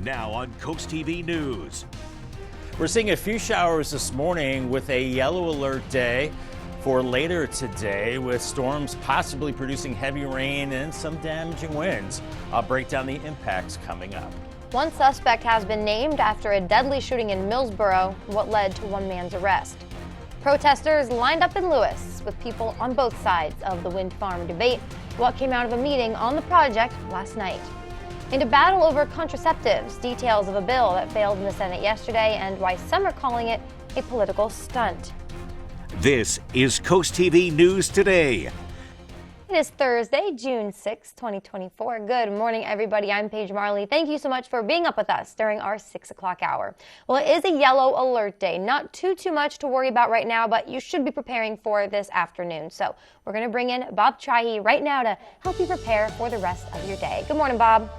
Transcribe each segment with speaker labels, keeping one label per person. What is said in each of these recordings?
Speaker 1: Now on CoastTV News.
Speaker 2: We're seeing a few showers this morning with a yellow alert day for later today, with storms possibly producing heavy rain and some damaging winds. I'll break down the impacts coming up.
Speaker 3: One suspect has been named after a deadly shooting in Millsboro, what led to one man's arrest. Protesters lined up in Lewis with people on both sides of the wind farm debate, what came out of a meeting on the project last night. And a battle over contraceptives, details of a bill that failed in the Senate yesterday and why some are calling it a political stunt.
Speaker 1: This is CoastTV News Today.
Speaker 3: It is Thursday, June 6, 2024. Good morning, everybody. I'm Paige Marley. Thank you so much for being up with us during our 6 o'clock hour. Well, it is a yellow alert day. Not too much to worry about right now, but you should be preparing for this afternoon. So we're going to bring in Bob Chahi right now to help you prepare for the rest of your day. Good morning, Bob.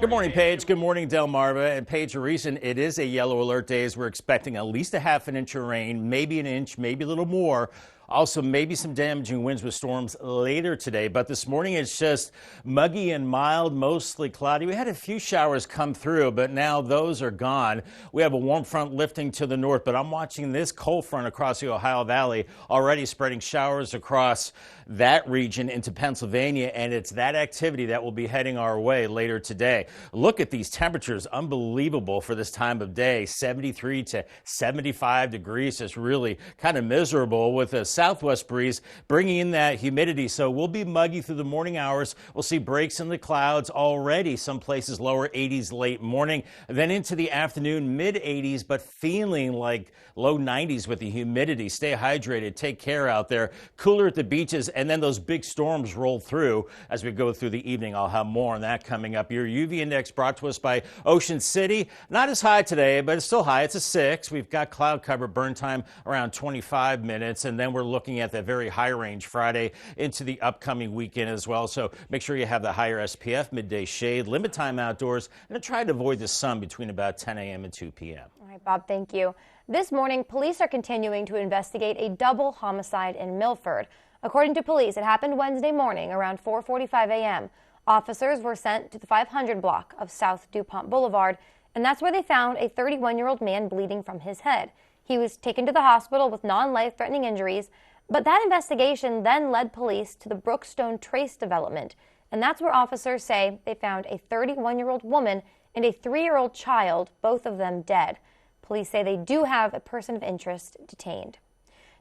Speaker 2: Good morning, Paige. Good morning, Delmarva. And Paige, the reason it is a yellow alert day is we're expecting at least a half an inch of rain, maybe an inch, maybe a little more. Also, maybe some damaging winds with storms later today. But this morning, it's just muggy and mild, mostly cloudy. We had a few showers come through, but now those are gone. We have a warm front lifting to the north, but I'm watching this cold front across the Ohio Valley already spreading showers across that region into Pennsylvania, and it's that activity that will be heading our way later today. Look at these temperatures, unbelievable for this time of day. 73 to 75 degrees is really kind of miserable with a southwest breeze bringing in that humidity. So we'll be muggy through the morning hours. We'll see breaks in the clouds already. Some places lower 80s late morning, then into the afternoon, mid 80s, but feeling like low 90s with the humidity. Stay hydrated. Take care out there. Cooler at the beaches. And then those big storms roll through as we go through the evening. I'll have more on that coming up. Your UV index brought to us by Ocean City. Not as high today, but it's still high. It's a 6. We've got cloud cover, burn time around 25 minutes. And then we're looking at that very high range Friday into the upcoming weekend as well. So make sure you have the higher SPF, midday shade, limit time outdoors, and try to avoid the sun between about 10 a.m. and 2 p.m.
Speaker 3: All right, Bob, thank you. This morning, police are continuing to investigate a double homicide in Milford. According to police, it happened Wednesday morning around 4:45 a.m. Officers were sent to the 500 block of South DuPont Boulevard, and that's where they found a 31-year-old man bleeding from his head. He was taken to the hospital with non-life-threatening injuries, but that investigation then led police to the Brookstone Trace development, and that's where officers say they found a 31-year-old woman and a 3-year-old child, both of them dead. Police say they do have a person of interest detained.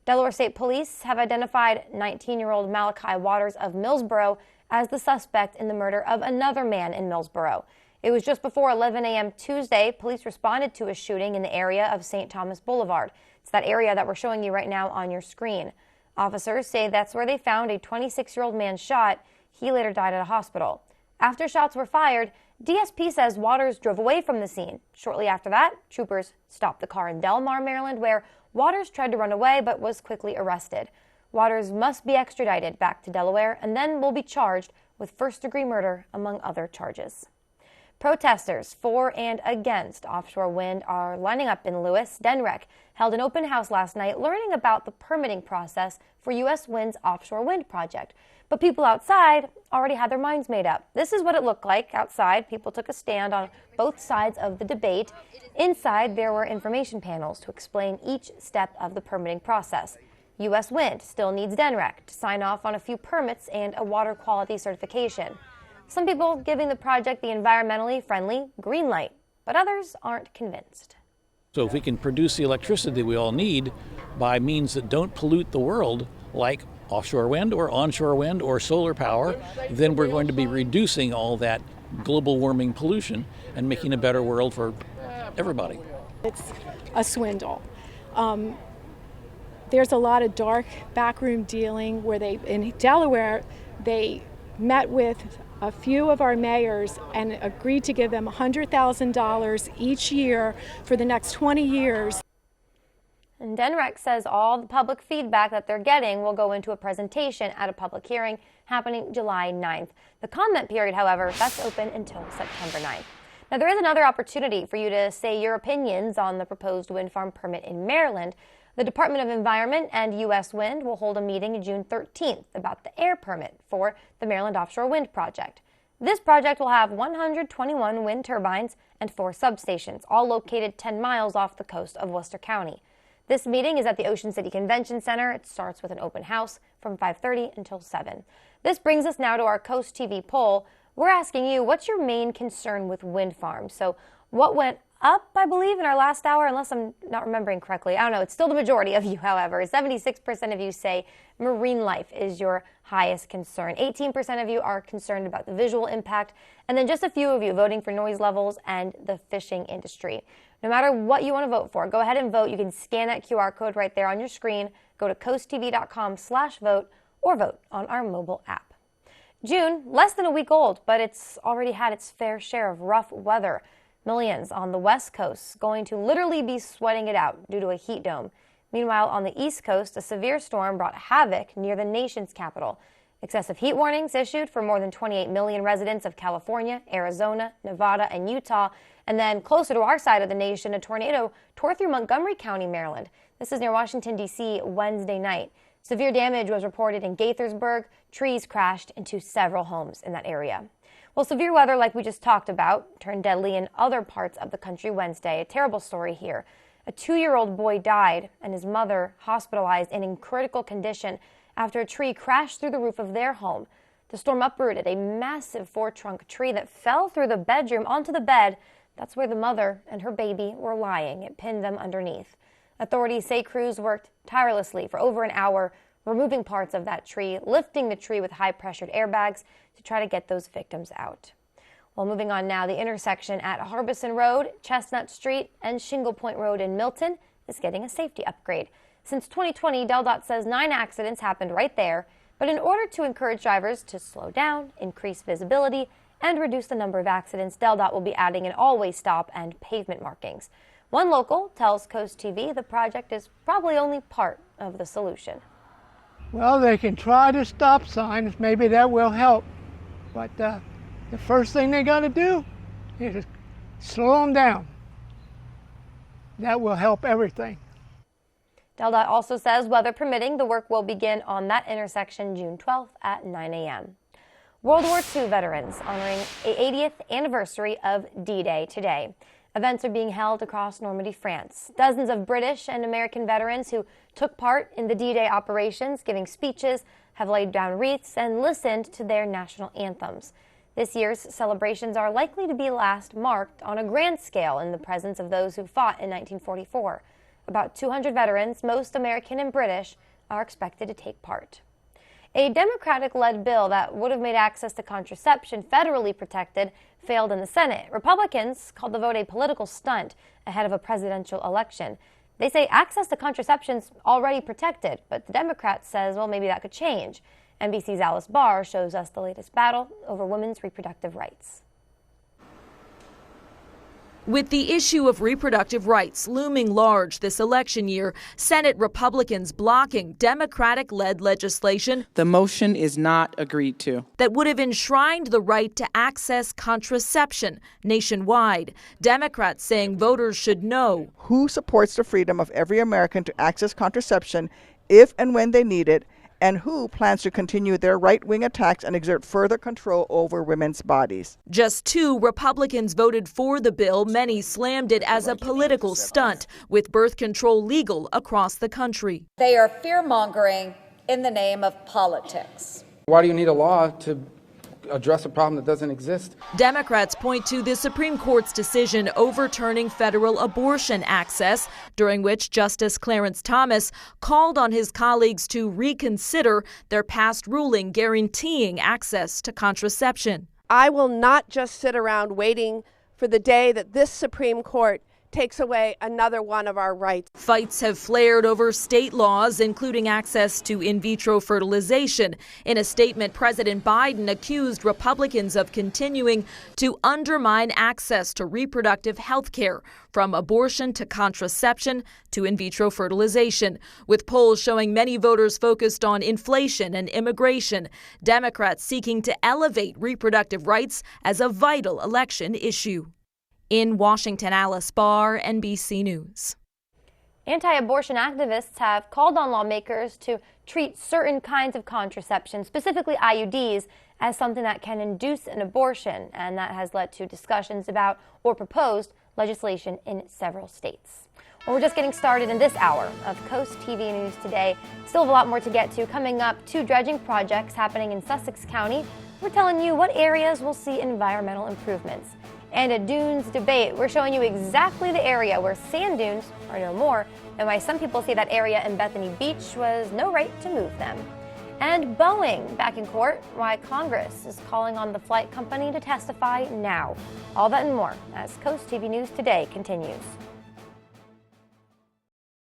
Speaker 3: Delaware State Police have identified 19-year-old Malachi Waters of Millsboro as the suspect in the murder of another man in Millsboro. It was just before 11 a.m. Tuesday, police responded to a shooting in the area of St. Thomas Boulevard. It's that area that we're showing you right now on your screen. Officers say that's where they found a 26-year-old man shot. He later died at a hospital. After shots were fired, DSP says Waters drove away from the scene. Shortly after that, troopers stopped the car in Delmarva, Maryland, where Waters tried to run away but was quickly arrested. Waters must be extradited back to Delaware and then will be charged with first-degree murder, among other charges. Protesters for and against offshore wind are lining up in Lewis. DNREC held an open house last night learning about the permitting process for U.S. Wind's offshore wind project. But people outside already had their minds made up. This is what it looked like outside. People took a stand on both sides of the debate. Inside, there were information panels to explain each step of the permitting process. U.S. Wind still needs DNREC to sign off on a few permits and a water quality certification. Some people giving the project the environmentally friendly green light, but others aren't convinced.
Speaker 4: So if we can produce the electricity we all need by means that don't pollute the world, like offshore wind or onshore wind or solar power, then we're going to be reducing all that global warming pollution and making a better world for everybody.
Speaker 5: It's a swindle. There's a lot of dark backroom dealing where in Delaware, they met with a few of our mayors and agreed to give them $100,000 each year for the next 20 years.
Speaker 3: And DNREC says all the public feedback that they're getting will go into a presentation at a public hearing happening July 9th. The comment period, however, that's open until September 9th. Now, there is another opportunity for you to say your opinions on the proposed wind farm permit in Maryland. The Department of Environment and U.S. Wind will hold a meeting June 13th about the air permit for the Maryland offshore wind project. This project will have 121 wind turbines and 4 substations, all located 10 miles off the coast of Worcester County. This meeting is at the Ocean City Convention Center. It starts with an open house from 5:30 until 7. This brings us now to our Coast TV poll. We're asking you, what's your main concern with wind farms? So what went up, I believe, in our last hour, unless I'm not remembering correctly. I don't know. It's still the majority of you, however. 76% of you say marine life is your highest concern. 18% of you are concerned about the visual impact. And then just a few of you voting for noise levels and the fishing industry. No matter what you want to vote for, go ahead and vote. You can scan that QR code right there on your screen. Go to coasttv.com/vote or vote on our mobile app. June, less than a week old, but it's already had its fair share of rough weather. Millions on the West Coast going to literally be sweating it out due to a heat dome. Meanwhile, on the East Coast, a severe storm brought havoc near the nation's capital. Excessive heat warnings issued for more than 28 million residents of California, Arizona, Nevada, and Utah. And then closer to our side of the nation, a tornado tore through Montgomery County, Maryland. This is near Washington, D.C., Wednesday night. Severe damage was reported in Gaithersburg. Trees crashed into several homes in that area. Well, severe weather, like we just talked about, turned deadly in other parts of the country Wednesday. A terrible story here. A 2-year-old boy died and his mother hospitalized and in critical condition after a tree crashed through the roof of their home. The storm uprooted a massive 4-trunk tree that fell through the bedroom onto the bed. That's where the mother and her baby were lying. It pinned them underneath. Authorities say crews worked tirelessly for over an hour, removing parts of that tree, lifting the tree with high-pressured airbags to try to get those victims out. Well, moving on now, the intersection at Harbison Road, Chestnut Street, and Shingle Point Road in Milton is getting a safety upgrade. Since 2020, DelDOT says 9 accidents happened right there, but in order to encourage drivers to slow down, increase visibility, and reduce the number of accidents, DelDOT will be adding an always stop and pavement markings. One local tells Coast TV the project is probably only part of the solution.
Speaker 6: Well, they can try the stop signs. Maybe that will help. But the first thing they got to do is slow them down. That will help everything.
Speaker 3: DelDOT also says, weather permitting, the work will begin on that intersection June 12th at 9 a.m. World War II veterans honoring the 80th anniversary of D-Day today. Events are being held across Normandy, France. Dozens of British and American veterans who took part in the D-Day operations, giving speeches, have laid down wreaths, and listened to their national anthems. This year's celebrations are likely to be last marked on a grand scale in the presence of those who fought in 1944. About 200 veterans, most American and British, are expected to take part. A Democratic-led bill that would have made access to contraception federally protected failed in the Senate. Republicans called the vote a political stunt ahead of a presidential election. They say access to contraception's already protected, but the Democrats says, well, maybe that could change. NBC's Alice Barr shows us the latest battle over women's reproductive rights.
Speaker 7: With the issue of reproductive rights looming large this election year, Senate Republicans blocking Democratic-led legislation.
Speaker 8: The motion is not agreed to.
Speaker 7: That would have enshrined the right to access contraception nationwide. Democrats saying voters should know
Speaker 9: who supports the freedom of every American to access contraception if and when they need it, and who plans to continue their right-wing attacks and exert further control over women's bodies.
Speaker 7: Just 2 Republicans voted for the bill. Many slammed it as a political stunt, with birth control legal across the country.
Speaker 10: They are fear-mongering in the name of politics.
Speaker 11: Why do you need a law to address a problem that doesn't exist?
Speaker 7: Democrats point to the Supreme Court's decision overturning federal abortion access, during which Justice Clarence Thomas called on his colleagues to reconsider their past ruling guaranteeing access to contraception.
Speaker 12: I will not just sit around waiting for the day that this Supreme Court takes away another one of our rights.
Speaker 7: Fights have flared over state laws, including access to in vitro fertilization. In a statement, President Biden accused Republicans of continuing to undermine access to reproductive health care, from abortion to contraception to in vitro fertilization. With polls showing many voters focused on inflation and immigration, Democrats seeking to elevate reproductive rights as a vital election issue. In Washington, Alice Barr, NBC News.
Speaker 3: Anti-abortion activists have called on lawmakers to treat certain kinds of contraception, specifically IUDs, as something that can induce an abortion, and that has led to discussions about or proposed legislation in several states. Well, we're just getting started in this hour of Coast TV News Today. Still have a lot more to get to. Coming up, 2 dredging projects happening in Sussex County. We're telling you what areas will see environmental improvements. And a dunes debate. We're showing you exactly the area where sand dunes are no more, and why some people say that area in Bethany Beach was no right to move them. And Boeing back in court, why Congress is calling on the flight company to testify now. All that and more as Coast TV News Today continues.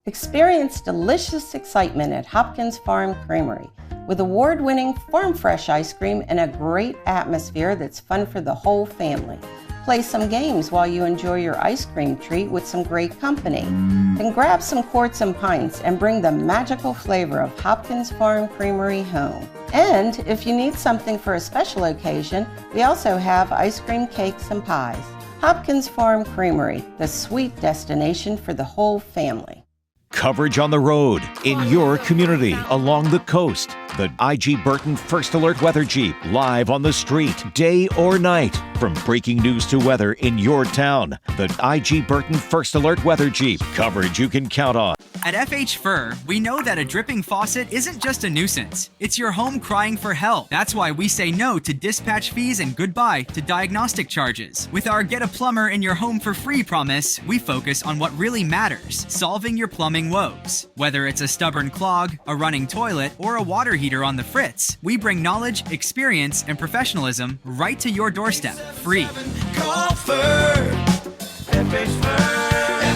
Speaker 13: Experience delicious excitement at Hopkins Farm Creamery with award-winning farm fresh ice cream and a great atmosphere that's fun for the whole family. Play some games while you enjoy your ice cream treat with some great company. Then grab some quarts and pints and bring the magical flavor of Hopkins Farm Creamery home. And if you need something for a special occasion, we also have ice cream cakes and pies. Hopkins Farm Creamery, the sweet destination for the whole family.
Speaker 1: Coverage on the road, in your community, along the coast. The IG Burton First Alert Weather Jeep, live on the street, day or night. From breaking news to weather in your town, the IG Burton First Alert Weather Jeep. Coverage you can count on.
Speaker 14: At FH Fur, we know that a dripping faucet isn't just a nuisance. It's your home crying for help. That's why we say no to dispatch fees and goodbye to diagnostic charges. With our Get a Plumber in Your Home for Free promise, we focus on what really matters, solving your plumbing woes. Whether it's a stubborn clog, a running toilet, or a water heater on the fritz, we bring knowledge, experience, and professionalism right to your doorstep, free.
Speaker 15: Call Fur.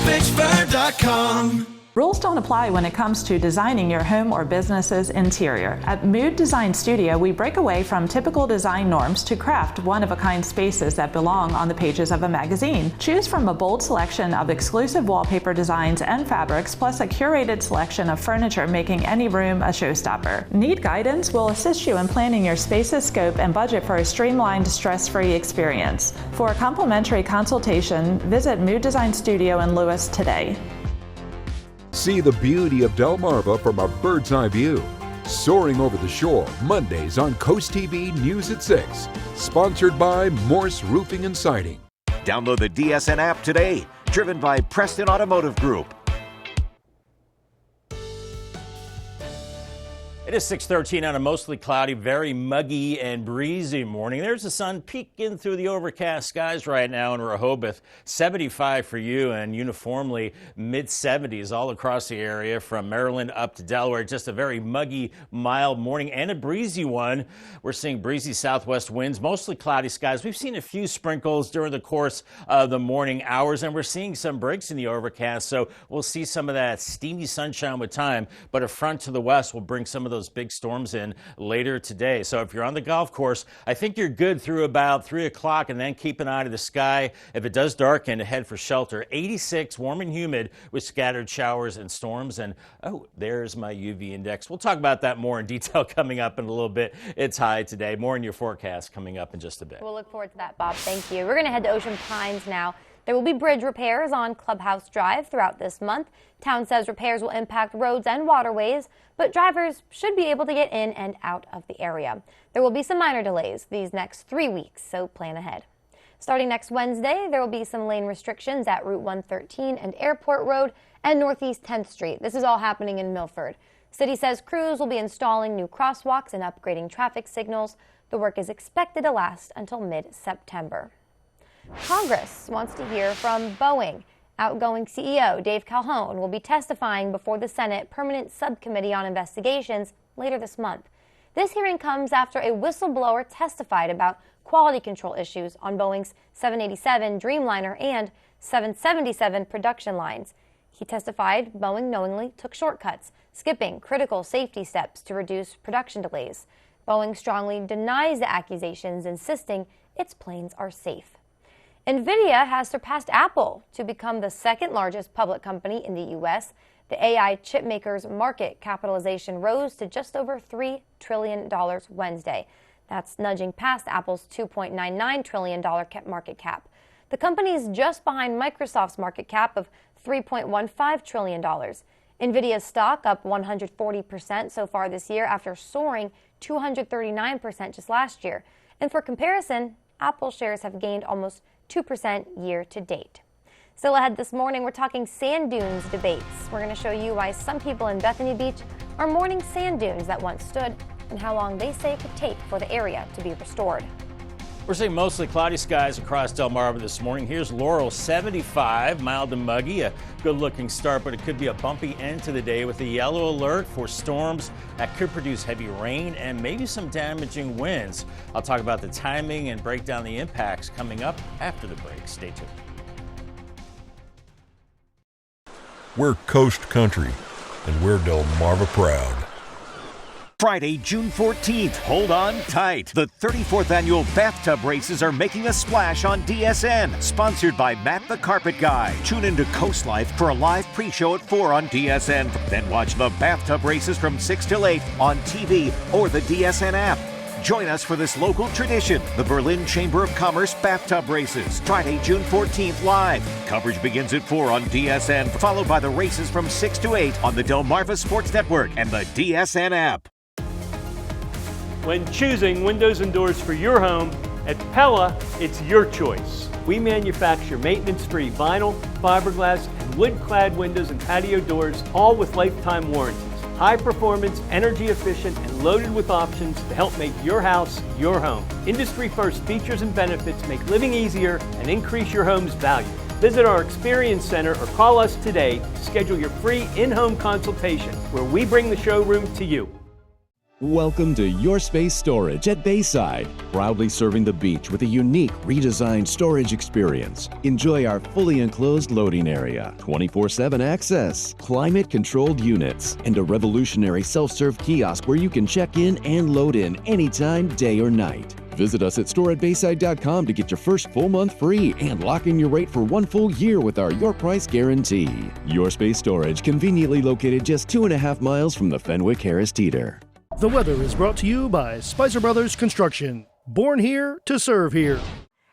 Speaker 15: FHFur.com.
Speaker 16: Rules don't apply when it comes to designing your home or business's interior. At Mood Design Studio, we break away from typical design norms to craft one-of-a-kind spaces that belong on the pages of a magazine. Choose from a bold selection of exclusive wallpaper designs and fabrics, plus a curated selection of furniture, making any room a showstopper. Need guidance? We'll assist you in planning your space's scope and budget for a streamlined, stress-free experience. For a complimentary consultation, visit Mood Design Studio in Lewis today.
Speaker 17: See the beauty of Delmarva from a bird's eye view. Soaring over the shore, Mondays on Coast TV News at 6. Sponsored by Morse Roofing and Siding.
Speaker 1: Download the DSN app today. Driven by Preston Automotive Group.
Speaker 2: It is 6:13 on a mostly cloudy, very muggy and breezy morning. There's the sun peeking through the overcast skies right now in Rehoboth. 75 for you, and uniformly mid-70s all across the area from Maryland up to Delaware. Just a very muggy, mild morning and a breezy one. We're seeing breezy southwest winds, mostly cloudy skies. We've seen a few sprinkles during the course of the morning hours, and we're seeing some breaks in the overcast, so we'll see some of that steamy sunshine with time, but a front to the west will bring some of those big storms in later today. So if you're on the golf course, I think you're good through about 3 o'clock, and then keep an eye to the sky. If it does darken, head for shelter. 86, warm and humid with scattered showers and storms. And oh, there's my UV index. We'll talk about that more in detail coming up in a little bit. It's high today. More in your forecast coming up in just a bit.
Speaker 3: We'll look forward to that, Bob. Thank you. We're going to head to Ocean Pines now. There will be bridge repairs on Clubhouse Drive throughout this month. Town says repairs will impact roads and waterways, but drivers should be able to get in and out of the area. There will be some minor delays these next 3 weeks, so plan ahead. Starting next Wednesday, there will be some lane restrictions at Route 113 and Airport Road and Northeast 10th Street. This is all happening in Milford. City says crews will be installing new crosswalks and upgrading traffic signals. The work is expected to last until mid-September. Congress wants to hear from Boeing. Outgoing CEO Dave Calhoun will be testifying before the Senate Permanent Subcommittee on Investigations later this month. This hearing comes after a whistleblower testified about quality control issues on Boeing's 787 Dreamliner and 777 production lines. He testified Boeing knowingly took shortcuts, skipping critical safety steps to reduce production delays. Boeing strongly denies the accusations, insisting its planes are safe. NVIDIA has surpassed Apple to become the second largest public company in the U.S. The AI chipmaker's market capitalization rose to just over $3 trillion Wednesday. That's nudging past Apple's $2.99 trillion market cap. The company is just behind Microsoft's market cap of $3.15 trillion. NVIDIA's stock up 140% so far this year after soaring 239% just last year. And for comparison, Apple shares have gained almost 2% year to date. Still ahead this morning, we're talking sand dunes debates. We're going to show you why some people in Bethany Beach are mourning sand dunes that once stood and how long they say it could take for the area to be restored.
Speaker 2: We're seeing mostly cloudy skies across Delmarva this morning. Here's Laurel, 75, mild and muggy. A good-looking start, but it could be a bumpy end to the day with a yellow alert for storms that could produce heavy rain and maybe some damaging winds. I'll talk about the timing and break down the impacts coming up after the break. Stay tuned.
Speaker 18: We're Coast Country, and we're Delmarva proud.
Speaker 1: Friday, June 14th. Hold on tight. The 34th annual bathtub races are making a splash on DSN. Sponsored by Matt the Carpet Guy. Tune into Coast Life for a live pre-show at 4 on DSN. Then watch the bathtub races from 6 till 8 on TV or the DSN app. Join us for this local tradition, the Berlin Chamber of Commerce bathtub races. Friday, June 14th, live. Coverage begins at 4 on DSN, followed by the races from 6 to 8 on the Delmarva Sports Network and the DSN app.
Speaker 19: When choosing windows and doors for your home, at Pella, it's your choice. We manufacture maintenance-free vinyl, fiberglass, and wood-clad windows and patio doors, all with lifetime warranties. High performance, energy efficient, and loaded with options to help make your house your home. Industry first features and benefits make living easier and increase your home's value. Visit our Experience Center or call us today to schedule your free in-home consultation where we bring the showroom to you.
Speaker 20: Welcome to Your Space Storage at Bayside, proudly serving the beach with a unique redesigned storage experience. Enjoy our fully enclosed loading area, 24/7 access, climate-controlled units, and a revolutionary self-serve kiosk where you can check in and load in anytime, day or night. Visit us at storeatbayside.com to get your first full month free and lock in your rate for 1 full year with our Your Price Guarantee. Your Space Storage, conveniently located just 2.5 miles from the Fenwick Harris Teeter.
Speaker 21: The weather is brought to you by Spicer Brothers Construction. Born here to serve here.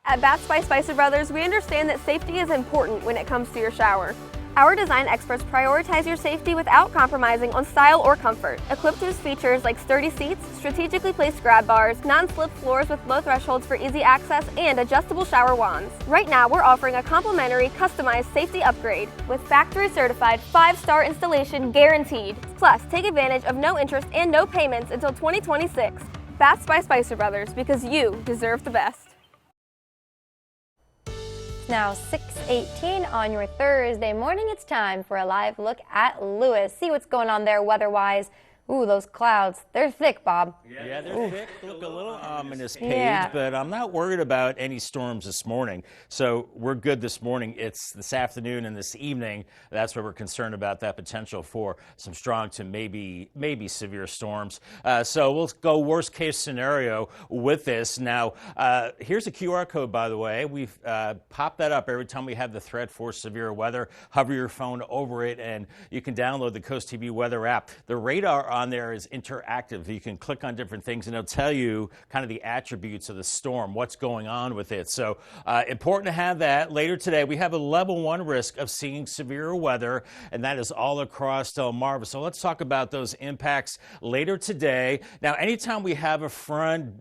Speaker 22: At Bats by Spicer Brothers, we understand that safety is important when it comes to your shower. Our design experts prioritize your safety without compromising on style or comfort. Equipped with features like sturdy seats, strategically placed grab bars, non-slip floors with low thresholds for easy access, and adjustable shower wands. Right now, we're offering a complimentary, customized safety upgrade with factory-certified 5-star installation guaranteed. Plus, take advantage of no interest and no payments until 2026. Bats by Spicer Brothers, because you deserve the best.
Speaker 3: Now 6:18 on your Thursday morning. It's time for a live look at Lewis. See what's going on there weather-wise. Ooh, those clouds, they're thick, Bob.
Speaker 2: Yeah, they're thick. Look a little ominous, Paige, but I'm not worried about any storms this morning. So we're good this morning. It's this afternoon and this evening. That's where we're concerned about that potential for some strong to maybe severe storms. So we'll go worst case scenario with this. Now, here's a QR code, by the way. We've popped that up every time we have the threat for severe weather. Hover your phone over it, and you can download the CoastTV weather app. The radar on there is interactive. You can click on different things and it'll tell you kind of the attributes of the storm, what's going on with it. So important to have that. Later today, we have a level 1 risk of seeing severe weather, and that is all across Delmarva. So let's talk about those impacts later today. Now, anytime we have a front,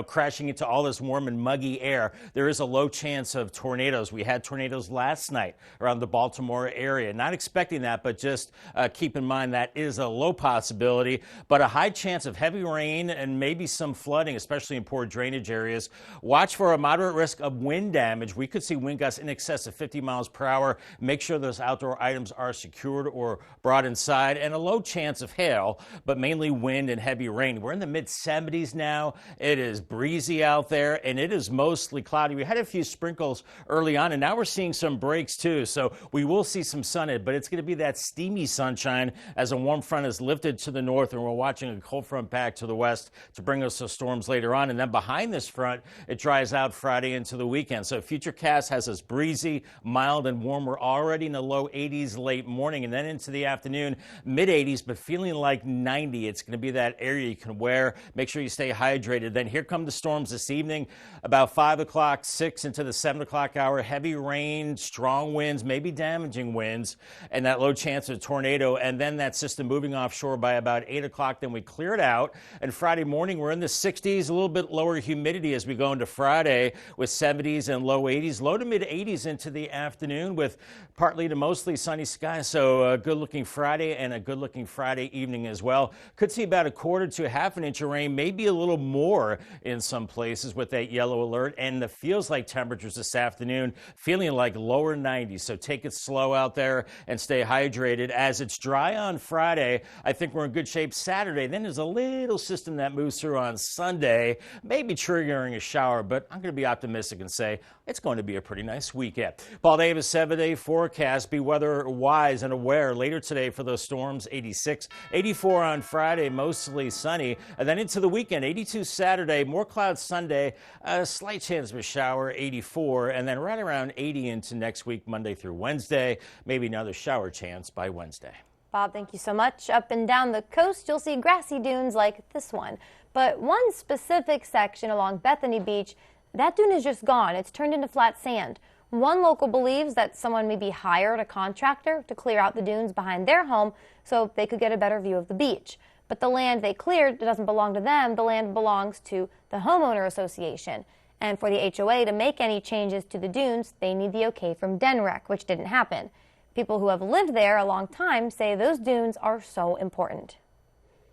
Speaker 2: crashing into all this warm and muggy air, there is a low chance of tornadoes. We had tornadoes last night around the Baltimore area. Not expecting that, but just keep in mind that is a low possibility. But a high chance of heavy rain and maybe some flooding, especially in poor drainage areas. Watch for a moderate risk of wind damage. We could see wind gusts in excess of 50 miles per hour. Make sure those outdoor items are secured or brought inside. And a low chance of hail, but mainly wind and heavy rain. We're in the mid-70s now. It is breezy out there, and it is mostly cloudy. We had a few sprinkles early on, and now we're seeing some breaks too. So we will see some sun, but it's going to be that steamy sunshine as a warm front is lifted to the north north, and we're watching a cold front back to the west to bring us some storms later on. And then behind this front, it dries out Friday into the weekend. So Futurecast has us breezy, mild, and warm. We're already in the low 80s late morning, and then into the afternoon, mid 80s, but feeling like 90. It's going to be that area you can wear. Make sure you stay hydrated. Then here come the storms this evening, about 5 o'clock, 6 into the 7 o'clock hour. Heavy rain, strong winds, maybe damaging winds, and that low chance of a tornado. And then that system moving offshore by about 8 o'clock. Then we clear it out. And Friday morning, we're in the 60s, a little bit lower humidity as we go into Friday with 70s and low 80s, low to mid 80s into the afternoon with partly to mostly sunny skies. So a good looking Friday and a good looking Friday evening as well. Could see about a quarter to half an inch of rain, maybe a little more in some places with that yellow alert. And the feels like temperatures this afternoon feeling like lower 90s. So take it slow out there and stay hydrated. As it's dry on Friday, I think we're in good shape Saturday. Then there's a little system that moves through on Sunday, maybe triggering a shower, but I'm going to be optimistic and say it's going to be a pretty nice weekend. Paul Davis, 7-day forecast. Be weather wise and aware later today for those storms. 86, 84 on Friday, mostly sunny. And then into the weekend, 82 Saturday, more clouds Sunday, a slight chance of a shower, 84. And then right around 80 into next week, Monday through Wednesday. Maybe another shower chance by Wednesday.
Speaker 3: Bob, thank you so much. Up and down the coast, you'll see grassy dunes like this one. But one specific section along Bethany Beach, that dune is just gone. It's turned into flat sand. One local believes that someone maybe hired a contractor to clear out the dunes behind their home so they could get a better view of the beach. But the land they cleared doesn't belong to them. The land belongs to the homeowner association. And for the HOA to make any changes to the dunes, they need the okay from DNREC, which didn't happen. People who have lived there a long time say those dunes are so important.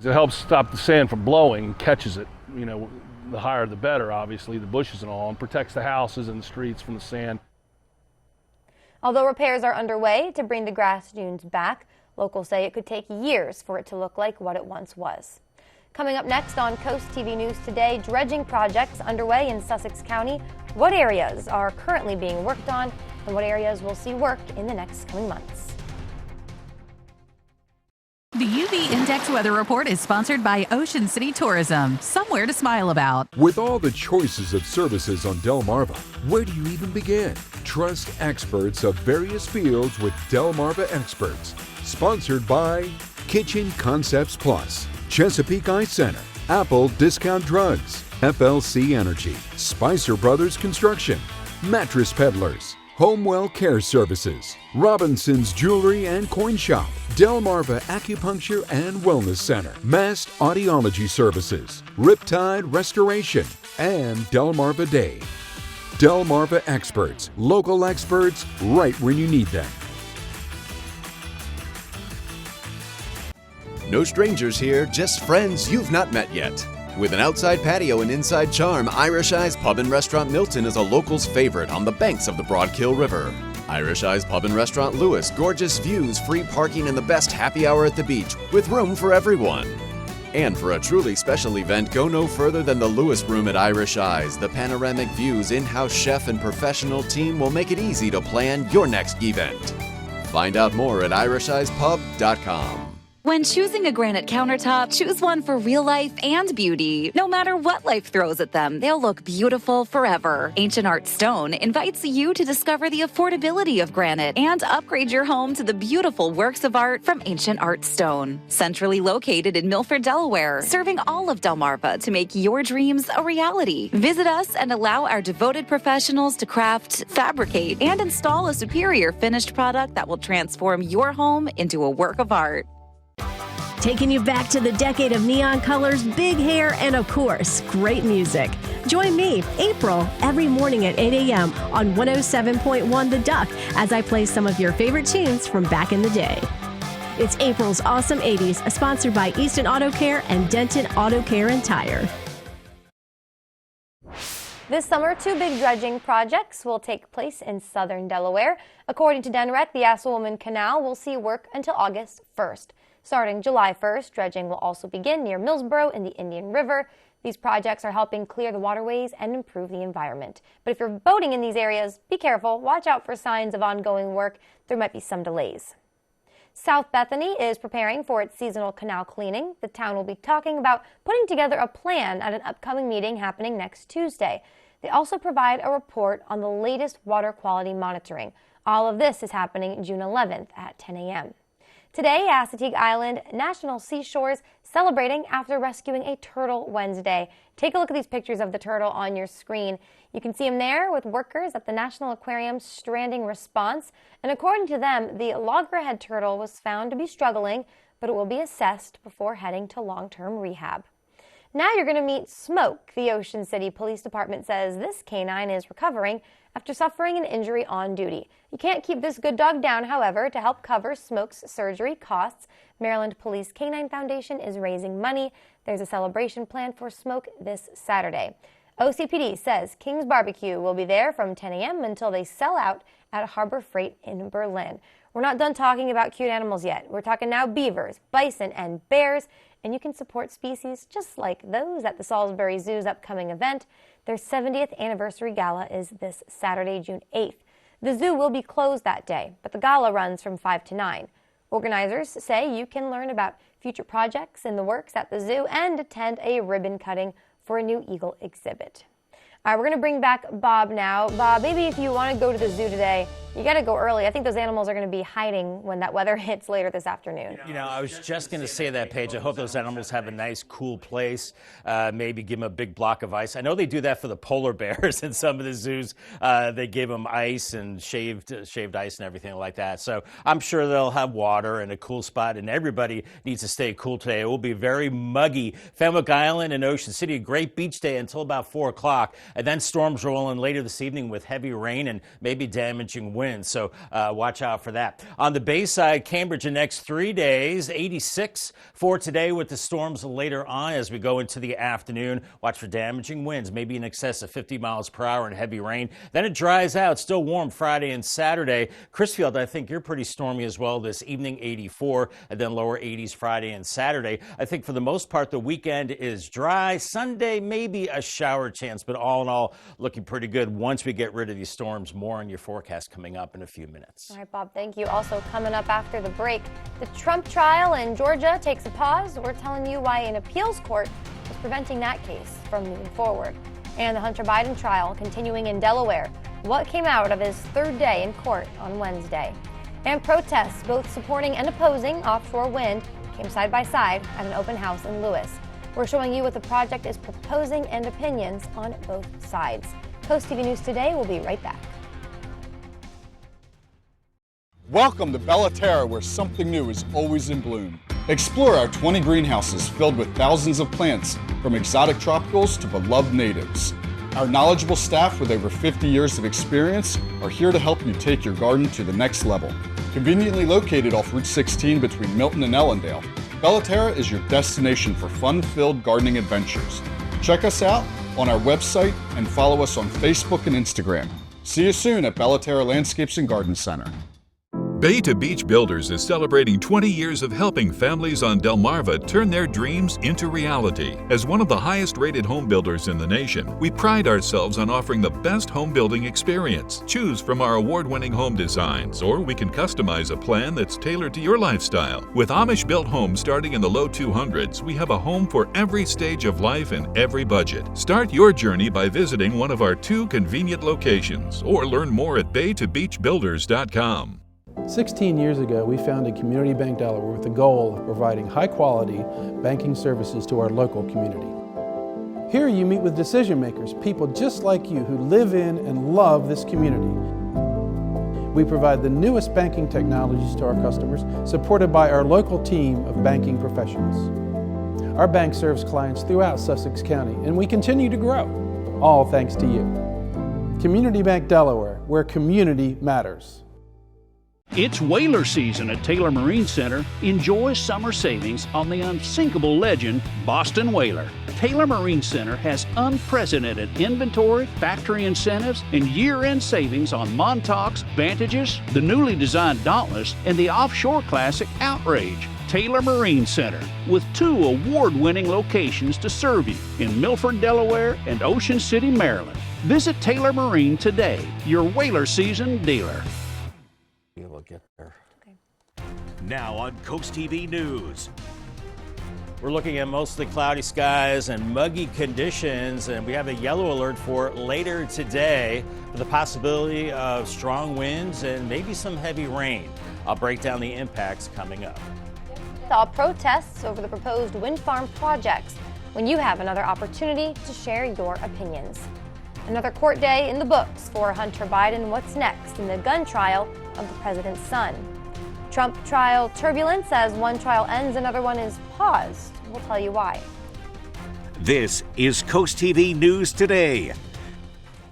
Speaker 4: It helps stop the sand from blowing and catches it. You know, the higher the better, obviously, the bushes and all, and protects the houses and the streets from the sand.
Speaker 3: Although repairs are underway to bring the grass dunes back, locals say it could take years for it to look like what it once was. Coming up next on Coast TV News Today, dredging projects underway in Sussex County. What areas are currently being worked on and what areas will see work in the next coming months?
Speaker 5: The UV Index Weather Report is sponsored by Ocean City Tourism, somewhere to smile about.
Speaker 17: With all the choices of services on Delmarva, where do you even begin? Trust experts of various fields with Delmarva Experts. Sponsored by Kitchen Concepts Plus, Chesapeake Eye Center, Apple Discount Drugs, FLC Energy, Spicer Brothers Construction, Mattress Peddlers, Homewell Care Services, Robinson's Jewelry and Coin Shop, Delmarva Acupuncture and Wellness Center, Mast Audiology Services, Riptide Restoration, and Delmarva Day. Delmarva Experts, local experts right when you need them.
Speaker 23: No strangers here, just friends you've not met yet. With an outside patio and inside charm, Irish Eyes Pub and Restaurant Milton is a local's favorite on the banks of the Broadkill River. Irish Eyes Pub and Restaurant Lewis, gorgeous views, free parking, and the best happy hour at the beach, with room for everyone. And for a truly special event, go no further than the Lewis Room at Irish Eyes. The panoramic views, in-house chef, and professional team will make it easy to plan your next event. Find out more at irisheyespub.com.
Speaker 24: When choosing a granite countertop, choose one for real life and beauty. No matter what life throws at them, they'll look beautiful forever. Ancient Art Stone invites you to discover the affordability of granite and upgrade your home to the beautiful works of art from Ancient Art Stone. Centrally located in Milford, Delaware, serving all of Delmarva to make your dreams a reality. Visit us and allow our devoted professionals to craft, fabricate, and install a superior finished product that will transform your home into a work of art.
Speaker 25: Taking you back to the decade of neon colors, big hair, and of course, great music. Join me, April, every morning at 8 a.m. on 107.1 The Duck as I play some of your favorite tunes from back in the day. It's April's Awesome 80s, sponsored by Easton Auto Care and Denton Auto Care and Tire.
Speaker 3: This summer, 2 big dredging projects will take place in southern Delaware. According to DNREC, the Assawoman Canal will see work until August 1st. Starting July 1st, dredging will also begin near Millsboro in the Indian River. These projects are helping clear the waterways and improve the environment. But if you're boating in these areas, be careful. Watch out for signs of ongoing work. There might be some delays. South Bethany is preparing for its seasonal canal cleaning. The town will be talking about putting together a plan at an upcoming meeting happening next Tuesday. They also provide a report on the latest water quality monitoring. All of this is happening June 11th at 10 a.m. Today, Assateague Island National Seashores celebrating after rescuing a turtle Wednesday. Take a look at these pictures of the turtle on your screen. You can see him there with workers at the National Aquarium's stranding response. And according to them, the loggerhead turtle was found to be struggling, but it will be assessed before heading to long-term rehab. Now you're going to meet Smoke. The Ocean City Police Department says this canine is recovering after suffering an injury on duty. You can't keep this good dog down, however. To help cover Smoke's surgery costs, Maryland Police Canine Foundation is raising money. There's a celebration planned for Smoke this Saturday. OCPD says King's Barbecue will be there from 10 a.m. until they sell out at Harbor Freight in Berlin. We're not done talking about cute animals yet. We're talking now beavers, bison, and bears, and you can support species just like those at the Salisbury Zoo's upcoming event. Their 70th anniversary gala is this Saturday, June 8th. The zoo will be closed that day, but the gala runs from 5 to 9. Organizers say you can learn about future projects in the works at the zoo and attend a ribbon cutting for a new eagle exhibit. All right, we're going to bring back Bob now. Bob, maybe if you want to go to the zoo today, you got to go early. I think those animals are going to be hiding when that weather hits later this afternoon.
Speaker 2: You know, I was just going to say that, Paige. I hope those animals have a nice, cool place. Maybe give them a big block of ice. I know they do that for the polar bears in some of the zoos. They give them ice and shaved ice and everything like that. So I'm sure they'll have water and a cool spot, and everybody needs to stay cool today. It will be very muggy. Fenwick Island and Ocean City, a great beach day until about 4 o'clock. And then storms roll in later this evening with heavy rain and maybe damaging winds. So watch out for that. On the Bayside, Cambridge, the next 3 days, 86 for today with the storms later on as we go into the afternoon. Watch for damaging winds, maybe in excess of 50 miles per hour and heavy rain. Then it dries out, still warm Friday and Saturday. Chrisfield, I think you're pretty stormy as well this evening, 84, and then lower 80s Friday and Saturday. I think for the most part, the weekend is dry. Sunday, maybe a shower chance, but all in all, looking pretty good once we get rid of these storms. More on your forecast coming up in a few minutes.
Speaker 3: All right, Bob, thank you. Also coming up after the break, the Trump trial in Georgia takes a pause. We're telling you why an appeals court is preventing that case from moving forward. And the Hunter Biden trial continuing in Delaware. What came out of his third day in court on Wednesday? And protests, both supporting and opposing offshore wind, came side by side at an open house in Lewis. We're showing you what the project is proposing and opinions on both sides. CoastTV News Today will be right back.
Speaker 6: Welcome to Bella Terra, where something new is always in bloom. Explore our 20 greenhouses filled with thousands of plants, from exotic tropicals to beloved natives. Our knowledgeable staff with over 50 years of experience are here to help you take your garden to the next level. Conveniently located off Route 16 between Milton and Ellendale, Bella Terra is your destination for fun-filled gardening adventures. Check us out on our website and follow us on Facebook and Instagram. See you soon at Bella Terra Landscapes and Garden Center.
Speaker 17: Bay to Beach Builders is celebrating 20 years of helping families on Delmarva turn their dreams into reality. As one of the highest-rated home builders in the nation, we pride ourselves on offering the best home building experience. Choose from our award-winning home designs, or we can customize a plan that's tailored to your lifestyle. With Amish-built homes starting in the low 200s, we have a home for every stage of life and every budget. Start your journey by visiting one of our 2 convenient locations, or learn more at baytobeachbuilders.com.
Speaker 8: 16 years ago, we founded Community Bank Delaware with the goal of providing high-quality banking services to our local community. Here you meet with decision makers, people just like you who live in and love this community. We provide the newest banking technologies to our customers, supported by our local team of banking professionals. Our bank serves clients throughout Sussex County, and we continue to grow, all thanks to you. Community Bank Delaware, where community matters.
Speaker 9: It's whaler season at Taylor Marine Center. Enjoy summer savings on the unsinkable legend, Boston Whaler. Taylor Marine Center has unprecedented inventory, factory incentives, and year-end savings on Montauk's Vantages, the newly designed Dauntless, and the offshore classic Outrage. Taylor Marine Center, with 2 award-winning locations to serve you in Milford, Delaware, and Ocean City, Maryland. Visit Taylor Marine today, your whaler season dealer.
Speaker 2: We'll get there.
Speaker 3: Okay.
Speaker 1: Now on Coast TV News.
Speaker 2: We're looking at mostly cloudy skies and muggy conditions, and we have a yellow alert for later today with the possibility of strong winds and maybe some heavy rain. I'll break down the impacts coming up.
Speaker 3: Saw protests over the proposed wind farm projects when you have another opportunity to share your opinions. Another court day in the books for Hunter Biden. What's next in the gun trial of the president's son? Trump trial turbulence as one trial ends, another one is paused. We'll tell you why.
Speaker 1: This is Coast TV News Today.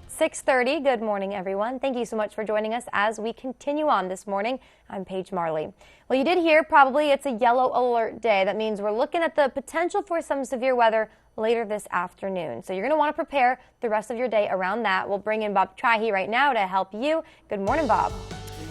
Speaker 3: 6:30. Good morning, everyone. Thank you so much for joining us as we continue on this morning. I'm Paige Marley. Well, you did hear probably it's a yellow alert day. That means we're looking at the potential for some severe weather later this afternoon. So you're going to want to prepare the rest of your day around that. We'll bring in Bob Trahi right now to help you. Good morning, Bob.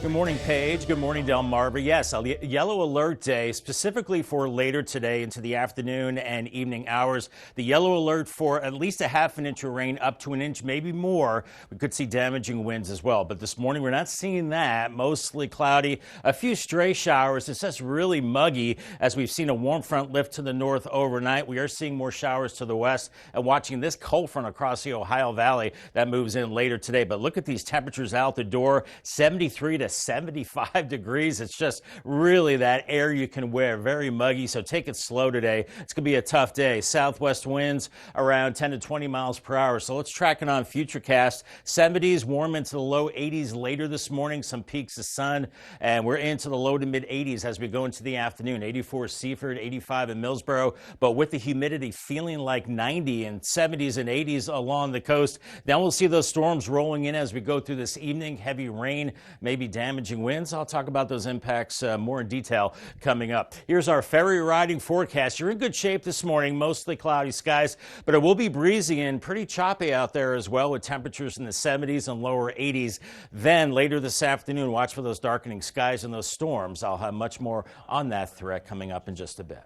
Speaker 2: Good morning, Paige. Good morning, Delmarva. Yes, a yellow alert day specifically for later today into the afternoon and evening hours. The yellow alert for at least a half an inch of rain, up to an inch, maybe more. We could see damaging winds as well. But this morning, we're not seeing that. Mostly cloudy, a few stray showers. It's just really muggy as we've seen a warm front lift to the north overnight. We are seeing more showers to the west and watching this cold front across the Ohio Valley that moves in later today. But look at these temperatures out the door, 73 to 75 degrees. It's just really that air you can wear. Very muggy, so take it slow today. It's going to be a tough day. Southwest winds around 10 to 20 miles per hour. So let's track it on Futurecast. 70s, warm into the low 80s later this morning. Some peaks of sun, and we're into the low to mid 80s as we go into the afternoon. 84 Seaford, 85 in Millsboro, but with the humidity feeling like 90 and 70s and 80s along the coast. Then we'll see those storms rolling in as we go through this evening. Heavy rain, maybe damaging winds. I'll talk about those impacts more in detail coming up. Here's our ferry riding forecast. You're in good shape this morning, mostly cloudy skies, but it will be breezy and pretty choppy out there as well with temperatures in the 70s and lower 80s. Then later this afternoon, watch for those darkening skies and those storms. I'll have much more on that threat coming up in just a bit.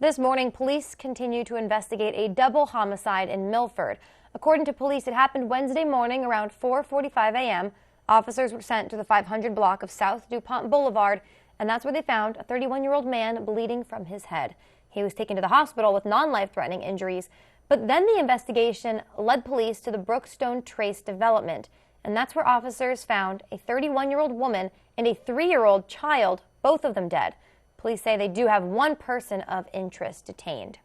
Speaker 3: This morning, police continue to investigate a double homicide in Milford. According to police, it happened Wednesday morning around 4:45 a.m. Officers were sent to the 500 block of South DuPont Boulevard, and that's where they found a 31-year-old man bleeding from his head. He was taken to the hospital with non-life-threatening injuries, but then the investigation led police to the Brookstone Trace development, and that's where officers found a 31-year-old woman and a 3-year-old child, both of them dead. Police say they do have one person of interest detained.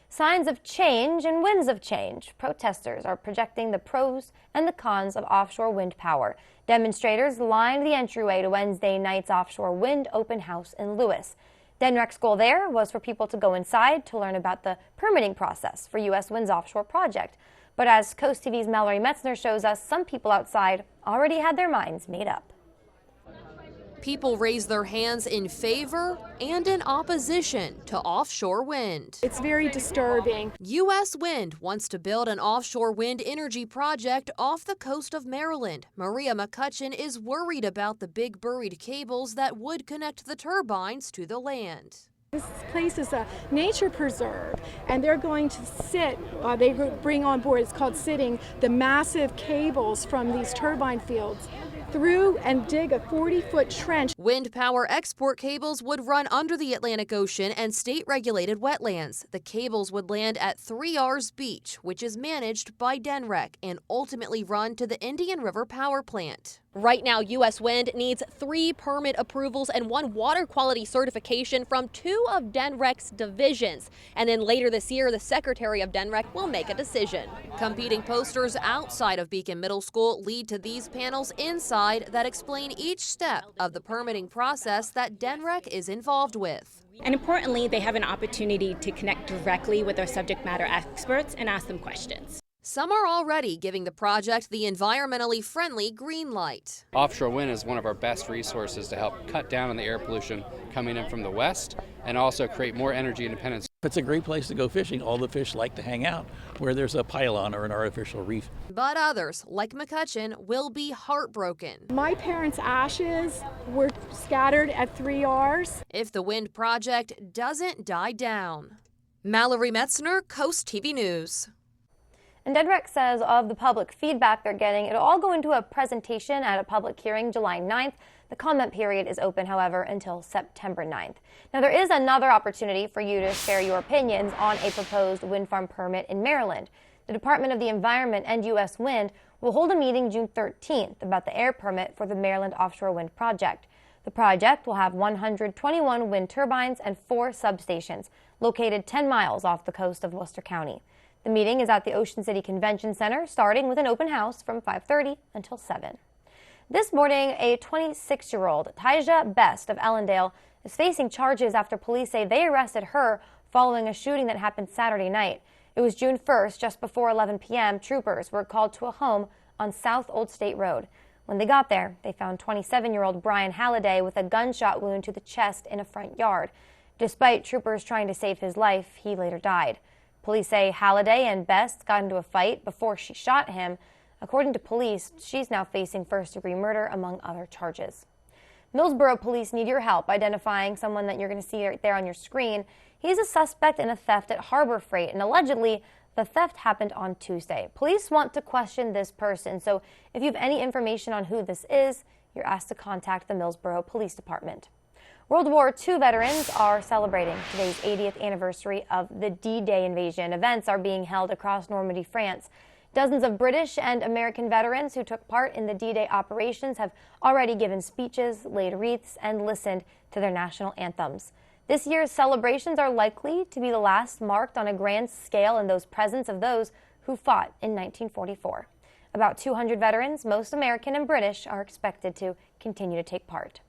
Speaker 3: Signs of change and winds of change. Protesters are projecting the pros and the cons of offshore wind power. Demonstrators lined the entryway to Wednesday night's offshore wind open house in Lewis. DNREC's goal there was for people to go inside to learn about the permitting process for U.S. Wind's offshore project. But as Coast TV's Mallory Metzner shows us, some people outside already had their minds made up.
Speaker 7: People raise their hands in favor and in opposition to offshore wind.
Speaker 10: It's very disturbing.
Speaker 7: U.S. Wind wants to build an offshore wind energy project off the coast of Maryland. Maria McCutcheon is worried about the big buried cables that would connect the turbines to the land.
Speaker 10: This place is a nature preserve, and they're going to sit, they bring on board, it's called sitting, the massive cables from these turbine fields through and dig a 40-foot trench.
Speaker 7: Wind power export cables would run under the Atlantic Ocean and state-regulated wetlands. The cables would land at 3 R's Beach, which is managed by DNREC, and ultimately run to the Indian River Power Plant. Right now, U.S. Wind needs 3 permit approvals and 1 water quality certification from 2 of DNREC's divisions. And then later this year, the Secretary of DNREC will make a decision. Competing posters outside of Beacon Middle School lead to these panels inside that explain each step of the permitting process that DNREC is involved with.
Speaker 11: And importantly, they have an opportunity to connect directly with our subject matter experts and ask them questions.
Speaker 7: Some are already giving the project the environmentally friendly green light.
Speaker 12: Offshore wind is one of our best resources to help cut down on the air pollution coming in from the west and also create more energy independence.
Speaker 13: It's a great place to go fishing. All the fish like to hang out where there's a pylon or an artificial reef.
Speaker 7: But others, like McCutcheon, will be heartbroken.
Speaker 10: My parents' ashes were scattered at 3 R's.
Speaker 7: If the wind project doesn't die down. Mallory Metzner, Coast TV News.
Speaker 3: And DNREC says of the public feedback they're getting, it'll all go into a presentation at a public hearing July 9th. The comment period is open, however, until September 9th. Now, there is another opportunity for you to share your opinions on a proposed wind farm permit in Maryland. The Department of the Environment and U.S. Wind will hold a meeting June 13th about the air permit for the Maryland offshore wind project. The project will have 121 wind turbines and 4 substations located 10 miles off the coast of Worcester County. The meeting is at the Ocean City Convention Center, starting with an open house from 5:30 until 7. This morning, a 26-year-old, Tyja Best of Ellendale, is facing charges after police say they arrested her following a shooting that happened Saturday night. It was June 1st, just before 11 p.m., troopers were called to a home on South Old State Road. When they got there, they found 27-year-old Brian Halliday with a gunshot wound to the chest in a front yard. Despite troopers trying to save his life, he later died. Police say Halliday and Best got into a fight before she shot him. According to police, she's now facing first-degree murder, among other charges. Millsboro police need your help identifying someone that you're going to see right there on your screen. He's a suspect in a theft at Harbor Freight, and allegedly, the theft happened on Tuesday. Police want to question this person, so if you have any information on who this is, you're asked to contact the Millsboro Police Department. World War II veterans are celebrating today's 80th anniversary of the D-Day invasion. Events are being held across Normandy, France. Dozens of British and American veterans who took part in the D-Day operations have already given speeches, laid wreaths, and listened to their national anthems. This year's celebrations are likely to be the last marked on a grand scale in those presence of those who fought in 1944. About 200 veterans, most American and British, are expected to continue to take part.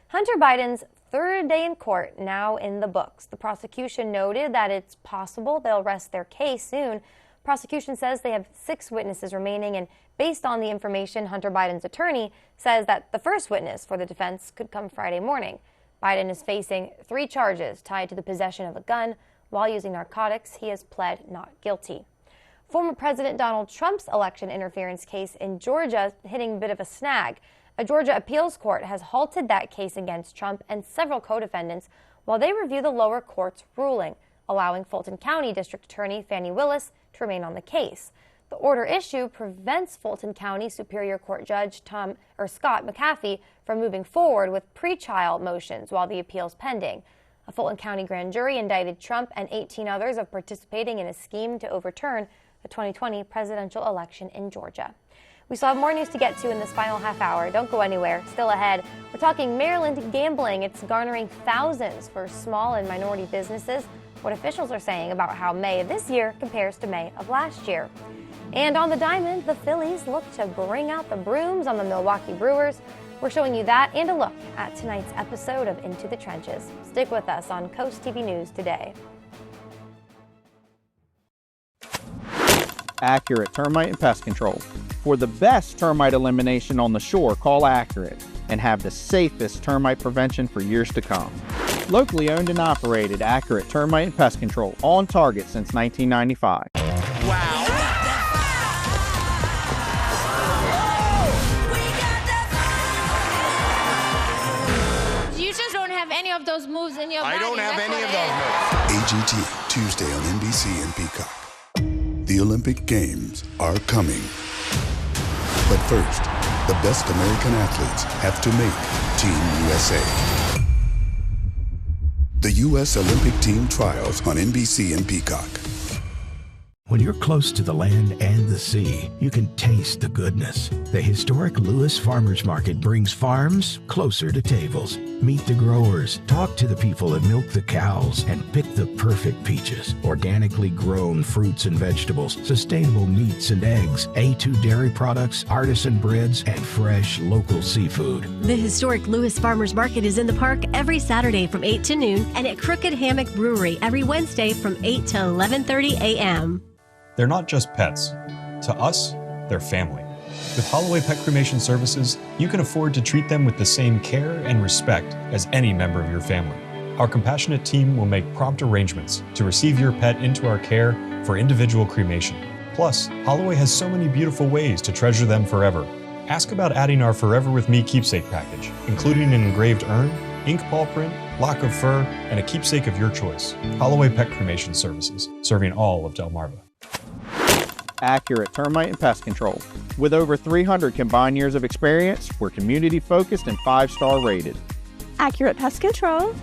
Speaker 3: Hunter Biden's third day in court now in the books. The prosecution noted that it's possible they'll rest their case soon. Prosecution says they have 6 witnesses remaining, and based on the information, Hunter Biden's attorney says that the first witness for the defense could come Friday morning. Biden is facing 3 charges tied to the possession of a gun while using narcotics. He has pled not guilty. Former President Donald Trump's election interference case in Georgia hitting a bit of a snag. A Georgia appeals court has halted that case against Trump and several co-defendants while they review the lower court's ruling, allowing Fulton County District Attorney Fani Willis to remain on the case. The order issued prevents Fulton County Superior Court Judge Scott McAfee from moving forward with pretrial motions while the appeal is pending. A Fulton County grand jury indicted Trump and 18 others of participating in a scheme to overturn the 2020 presidential election in Georgia. We still have more news to get to in this final half hour. Don't go anywhere. Still ahead, we're talking Maryland gambling. It's garnering thousands for small and minority businesses. What officials are saying about how May of this year compares to May of last year. And on the diamond, the Phillies look to bring out the brooms on the Milwaukee Brewers. We're showing you that and a look at tonight's episode of Into the Trenches. Stick with us on Coast TV News today.
Speaker 14: Accurate Termite and Pest Control. For the best termite elimination on the shore, call Accurate and have the safest termite prevention for years to come. Locally owned and operated, Accurate Termite and Pest Control, on target since 1995.
Speaker 15: Wow.
Speaker 16: You just don't have any of those moves in your body.
Speaker 15: I don't have any of those moves.
Speaker 18: AGT, Tuesday on NBC and Peacock. The Olympic Games are coming. But first, the best American athletes have to make Team USA. The U.S. Olympic Team Trials on NBC and Peacock.
Speaker 19: When you're close to the land and the sea, you can taste the goodness. The historic Lewis Farmers Market brings farms closer to tables. Meet the growers, talk to the people that milk the cows, and pick the perfect peaches. Organically grown fruits and vegetables, sustainable meats and eggs, A2 dairy products, artisan breads, and fresh local seafood.
Speaker 25: The historic Lewis Farmers Market is in the park every Saturday from 8 to noon and at Crooked Hammock Brewery every Wednesday from 8 to 11:30 a.m.
Speaker 26: They're not just pets. To us, they're family. With Holloway Pet Cremation Services, you can afford to treat them with the same care and respect as any member of your family. Our compassionate team will make prompt arrangements to receive your pet into our care for individual cremation. Plus, Holloway has so many beautiful ways to treasure them forever. Ask about adding our Forever With Me keepsake package, including an engraved urn, ink paw print, lock of fur, and a keepsake of your choice. Holloway Pet Cremation Services, serving all of Delmarva.
Speaker 14: Accurate Termite and Pest Control. With over 300 combined years of experience, we're community-focused and 5-star rated.
Speaker 4: Accurate Pest Control.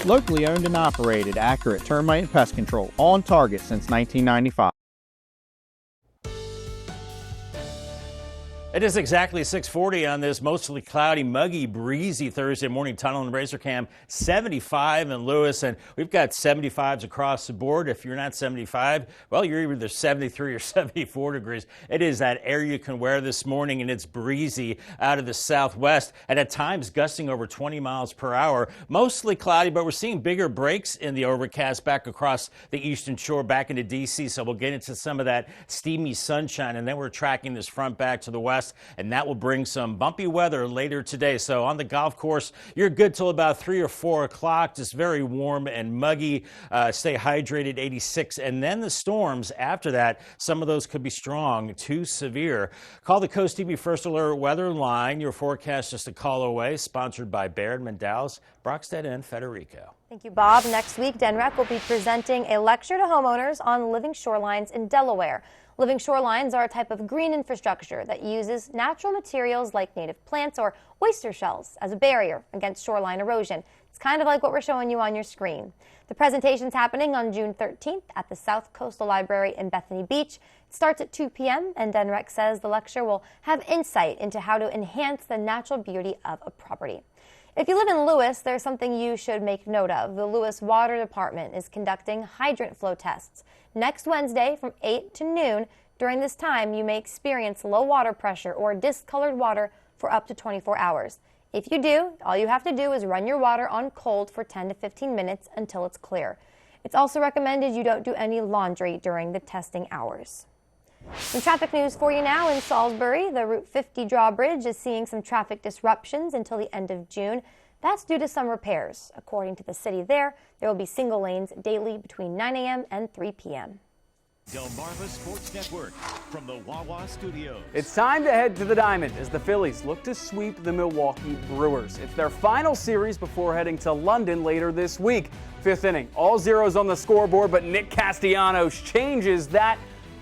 Speaker 14: Locally owned and operated Accurate Termite and Pest Control. On target since 1995.
Speaker 2: It is exactly 6:40 on this mostly cloudy, muggy, breezy Thursday morning. Tunnel and Razor Cam 75 in Lewis, and we've got 75s across the board. If you're not 75, well, you're either 73 or 74 degrees. It is that air you can wear this morning, and it's breezy out of the southwest, and at times gusting over 20 miles per hour. Mostly cloudy, but we're seeing bigger breaks in the overcast back across the eastern shore, back into D.C., so we'll get into some of that steamy sunshine, and then we're tracking this front back to the west, and that will bring some bumpy weather later today. So on the golf course, you're good till about 3 or 4 o'clock. Just very warm and muggy. Stay hydrated, 86. And then the storms after that, some of those could be strong to severe. Call the CoastTV First Alert weather line. Your forecast just a call away. Sponsored by Baird, Mandalis, Brockstead, and Federico.
Speaker 3: Thank you, Bob. Next week, DNREC will be presenting a lecture to homeowners on living shorelines in Delaware. Living shorelines are a type of green infrastructure that uses natural materials like native plants or oyster shells as a barrier against shoreline erosion. It's kind of like what we're showing you on your screen. The presentation's happening on June 13th at the South Coastal Library in Bethany Beach. It starts at 2 p.m. and DNREC says the lecture will have insight into how to enhance the natural beauty of a property. If you live in Lewis, there's something you should make note of. The Lewis Water Department is conducting hydrant flow tests next Wednesday from 8 to noon. During this time, you may experience low water pressure or discolored water for up to 24 hours. If you do, all you have to do is run your water on cold for 10 to 15 minutes until it's clear. It's also recommended you don't do any laundry during the testing hours. Some traffic news for you now in Salisbury. The Route 50 drawbridge is seeing some traffic disruptions until the end of June. That's due to some repairs. According to the city there will be single lanes daily between 9 a.m. and 3 p.m.
Speaker 1: Delmarva Sports Network from the Wawa Studios.
Speaker 5: It's time to head to the Diamond as the Phillies look to sweep the Milwaukee Brewers. It's their final series before heading to London later this week. Fifth inning, all zeros on the scoreboard, but Nick Castellanos changes that,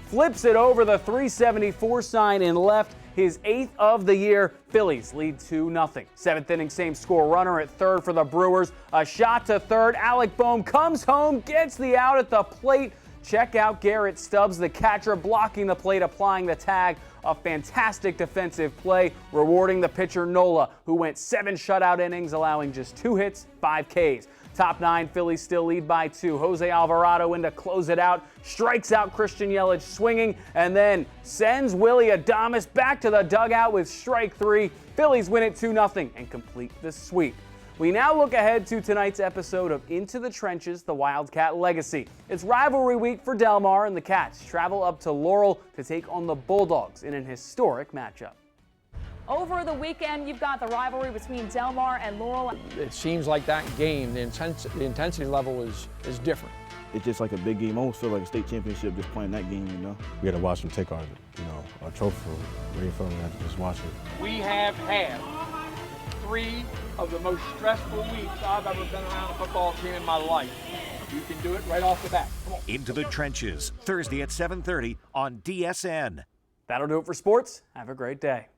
Speaker 5: flips it over the 374 sign and left. His 8th of the year. Phillies lead 2-0. Seventh inning, same score. Runner at third for the Brewers. A shot to third. Alec Boehm comes home, gets the out at the plate. Check out Garrett Stubbs, the catcher, blocking the plate, applying the tag. A fantastic defensive play, rewarding the pitcher Nola, who went 7 shutout innings, allowing just 2 hits, 5 Ks. Top 9, Phillies still lead by 2. Jose Alvarado in to close it out, strikes out Christian Yelich swinging, and then sends Willie Adames back to the dugout with strike 3. Phillies win it 2-0 and complete the sweep. We now look ahead to tonight's episode of Into the Trenches, the Wildcat Legacy. It's rivalry week for Delmar, and the Cats travel up to Laurel to take on the Bulldogs in an historic matchup.
Speaker 20: Over the weekend, you've got the rivalry between Delmar and Laurel.
Speaker 21: It seems like that game, the intensity level is different.
Speaker 22: It's just like a big game. I almost feel like a state championship just playing that game, you know.
Speaker 23: We got to watch them take our trophy from Greenfield. We have to just watch it.
Speaker 21: We have had 3 of the most stressful weeks I've ever been around a football team in my life. You can do it right off the bat. Come on.
Speaker 1: Into the Trenches, Thursday at 7:30 on DSN.
Speaker 5: That'll do it for sports. Have a great day.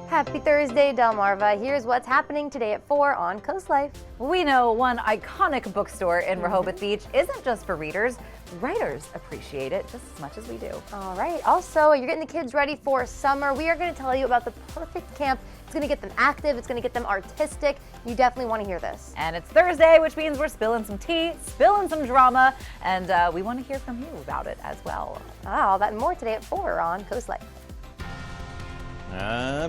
Speaker 3: Happy Thursday, Delmarva. Here's what's happening today at 4 on Coast Life.
Speaker 27: We know one iconic bookstore in Rehoboth Beach isn't just for readers. Writers appreciate it just as much as we do.
Speaker 3: All right. Also, you're getting the kids ready for summer. We are going to tell you about the perfect camp. It's going to get them active. It's going to get them artistic. You definitely want to hear this.
Speaker 27: And it's Thursday, which means we're spilling some tea, spilling some drama, and we want to hear from you about it as well.
Speaker 3: All that and more today at 4 on Coast Life.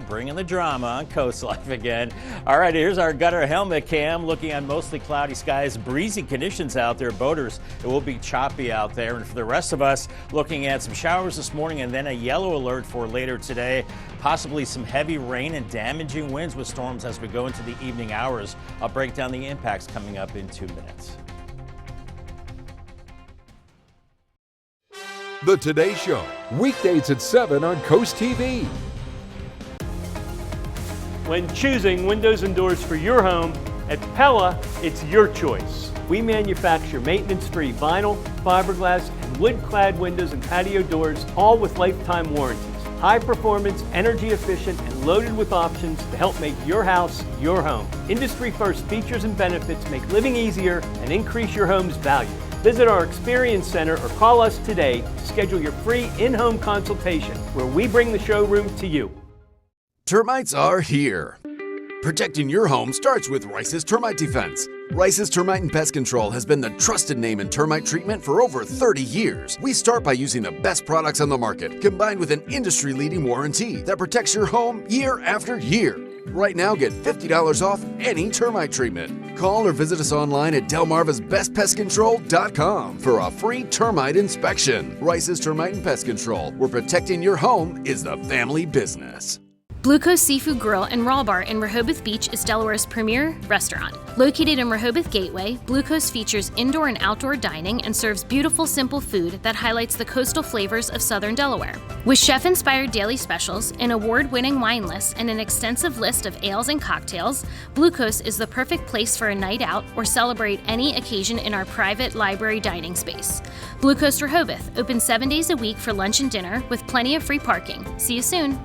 Speaker 2: Bringing the drama on Coast Life again. All right, here's our gutter helmet cam looking at mostly cloudy skies, breezy conditions out there. Boaters, it will be choppy out there. And for the rest of us, looking at some showers this morning and then a yellow alert for later today. Possibly some heavy rain and damaging winds with storms as we go into the evening hours. I'll break down the impacts coming up in 2 minutes.
Speaker 17: The Today Show, weekdays at 7 on CoastTV.
Speaker 28: When choosing windows and doors for your home,
Speaker 6: At Pella, it's your choice. We manufacture maintenance-free vinyl, fiberglass, and wood-clad windows and patio doors, all with lifetime warranties. High performance, energy efficient, and loaded with options to help make your house your home. Industry first features and benefits make living easier and increase your home's value. Visit our Experience Center or call us today to schedule your free in-home consultation where we bring the showroom to you.
Speaker 8: Termites are here. Protecting your home starts with Rice's Termite Defense. Rice's Termite and Pest Control has been the trusted name in termite treatment for over 30 years. We start by using the best products on the market, combined with an industry-leading warranty that protects your home year after year. Right now, get $50 off any termite treatment. Call or visit us online at delmarvasbestpestcontrol.com for a free termite inspection. Rice's Termite and Pest Control, where protecting your home is the family business.
Speaker 9: Blue Coast Seafood Grill and Raw Bar in Rehoboth Beach is Delaware's premier restaurant. Located in Rehoboth Gateway, Blue Coast features indoor and outdoor dining and serves beautiful, simple food that highlights the coastal flavors of southern Delaware. With chef-inspired daily specials, an award-winning wine list, and an extensive list of ales and cocktails, Blue Coast is the perfect place for a night out or celebrate any occasion in our private library dining space. Blue Coast Rehoboth, open 7 days a week for lunch and dinner with plenty of free parking. See you soon.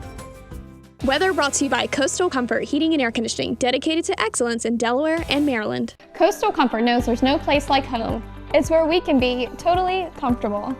Speaker 4: Weather brought to you by Coastal Comfort Heating and Air Conditioning, dedicated to excellence in Delaware and Maryland.
Speaker 11: Coastal Comfort knows there's no place like home. It's where we can be totally comfortable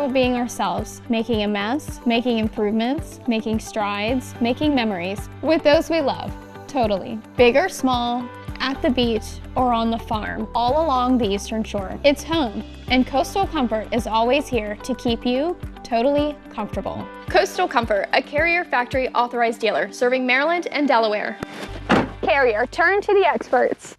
Speaker 11: being ourselves, making a mess, making improvements, making strides, making memories with those we love, totally. Big or small, at the beach or on the farm, all along the Eastern Shore. It's home, and Coastal Comfort is always here to keep you totally comfortable. Coastal Comfort, a Carrier Factory authorized dealer serving Maryland and Delaware. Carrier, turn to the experts.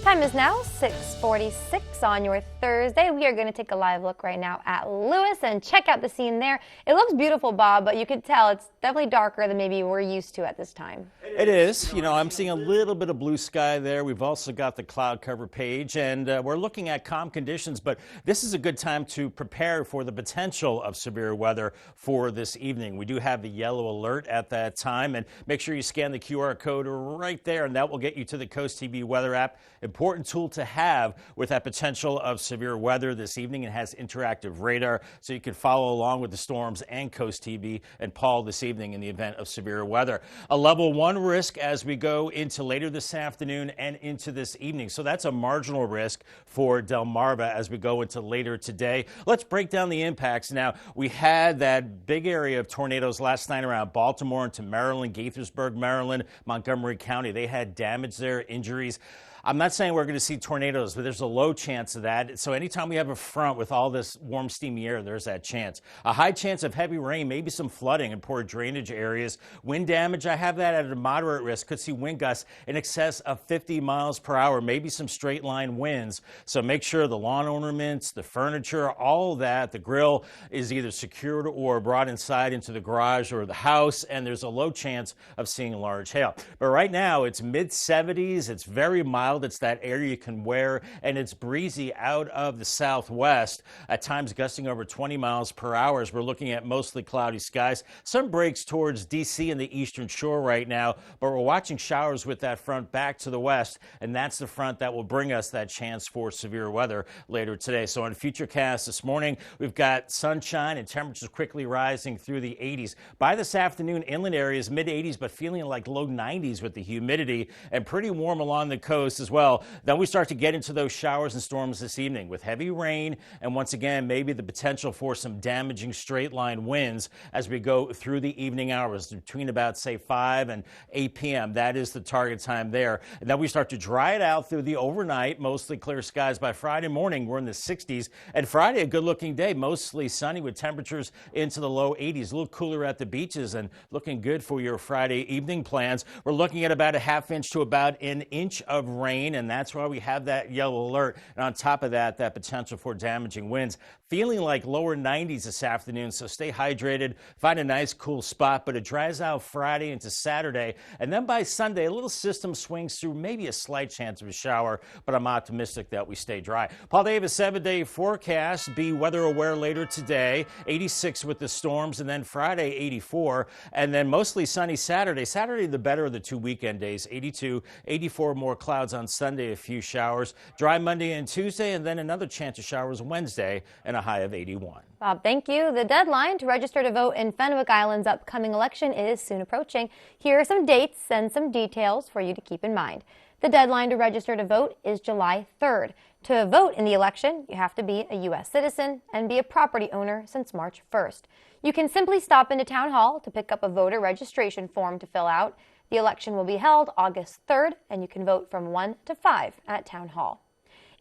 Speaker 3: Time is now 6:46 on your Thursday. We are going to take a live look right now at Lewis and check out the scene there. It looks beautiful, Bob, but you can tell it's definitely darker than maybe we're used to at this time.
Speaker 2: It is. You know, I'm seeing a little bit of blue sky there. We've also got the cloud cover page, and we're looking at calm conditions, but this is a good time to prepare for the potential of severe weather for this evening. We do have the yellow alert at that time, and make sure you scan the QR code right there, and that will get you to the Coast TV weather app. Important tool to have with that potential of severe weather this evening. It has interactive radar, so you can follow along with the storms and Coast TV and Paul this evening in the event of severe weather. A level 1 risk as we go into later this afternoon and into this evening. So that's a marginal risk for Delmarva as we go into later today. Let's break down the impacts. Now, we had that big area of tornadoes last night around Baltimore into Maryland, Gaithersburg, Maryland, Montgomery County. They had damage there, injuries. I'm not saying we're going to see tornadoes, but there's a low chance of that. So anytime we have a front with all this warm, steamy air, there's that chance. A high chance of heavy rain, maybe some flooding in poor drainage areas. Wind damage, I have that at a moderate risk. Could see wind gusts in excess of 50 miles per hour, maybe some straight line winds. So make sure the lawn ornaments, the furniture, all of that, the grill is either secured or brought inside into the garage or the house, and there's a low chance of seeing large hail. But right now, it's mid-70s. It's very mild. It's that air you can wear, and it's breezy out of the southwest, at times gusting over 20 miles per hour as we're looking at mostly cloudy skies. Some breaks towards D.C. and the Eastern Shore right now, but we're watching showers with that front back to the west, and that's the front that will bring us that chance for severe weather later today. So on Futurecast this morning, we've got sunshine and temperatures quickly rising through the 80s. By this afternoon, inland areas mid-80s, but feeling like low 90s with the humidity, and pretty warm along the coast as well. Then we start to get into those showers and storms this evening with heavy rain, and once again, maybe the potential for some damaging straight line winds as we go through the evening hours between about, say, 5 and 8 p.m. That is the target time there. And then we start to dry it out through the overnight, mostly clear skies. By Friday morning, we're in the 60s. And Friday, a good-looking day, mostly sunny with temperatures into the low 80s. A little cooler at the beaches and looking good for your Friday evening plans. We're looking at about a half inch to about an inch of rain rain, and that's why we have that yellow alert. And on top of that, that potential for damaging winds. Feeling like lower 90s this afternoon, so stay hydrated. Find a nice cool spot, but it dries out Friday into Saturday. And then by Sunday, a little system swings through, maybe a slight chance of a shower, but I'm optimistic that we stay dry. Paul Davis, 7-day forecast. Be weather aware later today. 86 with the storms, and then Friday, 84. And then mostly sunny Saturday. Saturday, the better of the 2 weekend days. 82, 84 more clouds on Sunday, a few showers. Dry Monday and Tuesday, and then another chance of showers Wednesday, and a high of 81.
Speaker 3: Bob, thank you. The deadline to register to vote in Fenwick Island's upcoming election is soon approaching. Here are some dates and some details for you to keep in mind. The deadline to register to vote is July 3rd. To vote in the election, you have to be a U.S. citizen and be a property owner since March 1st. You can simply stop into Town Hall to pick up a voter registration form to fill out. The election will be held August 3rd, and you can vote from 1 to 5 at Town Hall.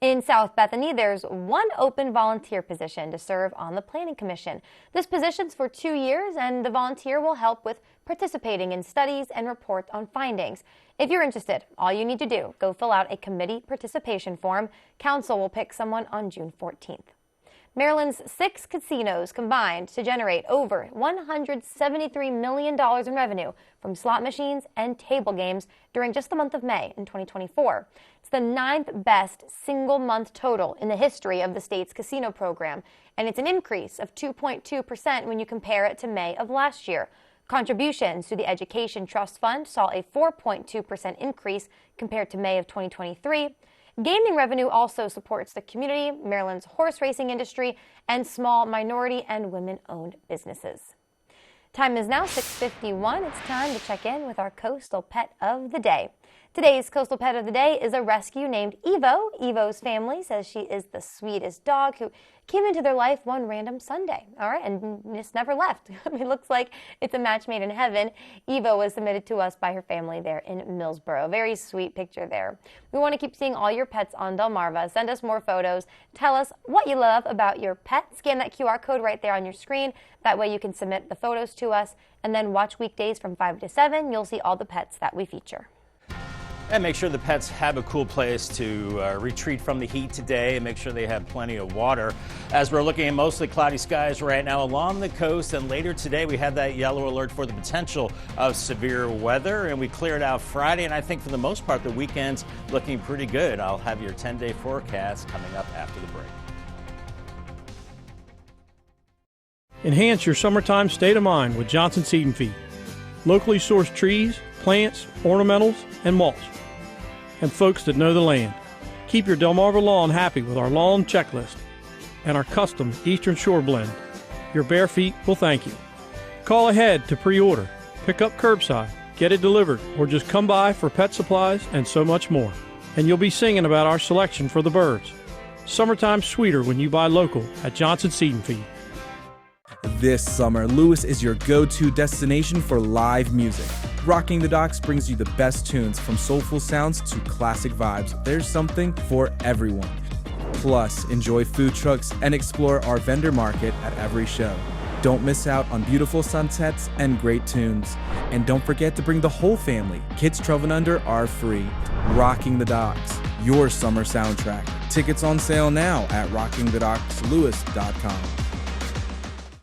Speaker 3: In South Bethany, there's one open volunteer position to serve on the Planning Commission. This position's for 2 years, and the volunteer will help with participating in studies and report on findings. If you're interested, all you need to do, go fill out a committee participation form. Council will pick someone on June 14th. Maryland's 6 casinos combined to generate over $173 million in revenue from slot machines and table games during just the month of May in 2024. It's the 9th best single-month total in the history of the state's casino program, and it's an increase of 2.2% when you compare it to May of last year. Contributions to the Education Trust Fund saw a 4.2% increase compared to May of 2023. Gaming revenue also supports the community, Maryland's horse racing industry, and small minority and women-owned businesses. Time is now 6:51. It's time to check in with our coastal pet of the day. Today's coastal pet of the day is a rescue named Evo. Evo's family says she is the sweetest dog who came into their life one random Sunday. All right, and just never left. It looks like it's a match made in heaven. Evo was submitted to us by her family there in Millsboro. Very sweet picture there. We want to keep seeing all your pets on Delmarva. Send us more photos. Tell us what you love about your pet. Scan that QR code right there on your screen. That way you can submit the photos to us, and then watch weekdays from 5 to 7. You'll see all the pets that we feature.
Speaker 2: And make sure the pets have a cool place to retreat from the heat today, and make sure they have plenty of water. As we're looking at mostly cloudy skies right now along the coast, and later today we have that yellow alert for the potential of severe weather, and we cleared out Friday, and I think for the most part the weekend's looking pretty good. I'll have your 10-day forecast coming up after the break.
Speaker 7: Enhance your summertime state of mind with Johnson Seed and Feed. Locally sourced trees, plants, ornamentals, and mulch. And folks that know the land. Keep your Delmarva lawn happy with our lawn checklist and our custom Eastern Shore blend. Your bare feet will thank you. Call ahead to pre-order, pick up curbside, get it delivered, or just come by for pet supplies and so much more. And you'll be singing about our selection for the birds. Summertime's sweeter when you buy local at Johnson Seed and Feed.
Speaker 10: This summer, Lewis is your go-to destination for live music. Rocking the Docks brings you the best tunes from soulful sounds to classic vibes. There's something for everyone. Plus, enjoy food trucks and explore our vendor market at every show. Don't miss out on beautiful sunsets and great tunes. And don't forget to bring the whole family. Kids 12 and under are free. Rocking the Docks, your summer soundtrack. Tickets on sale now at rockingthedockslewis.com.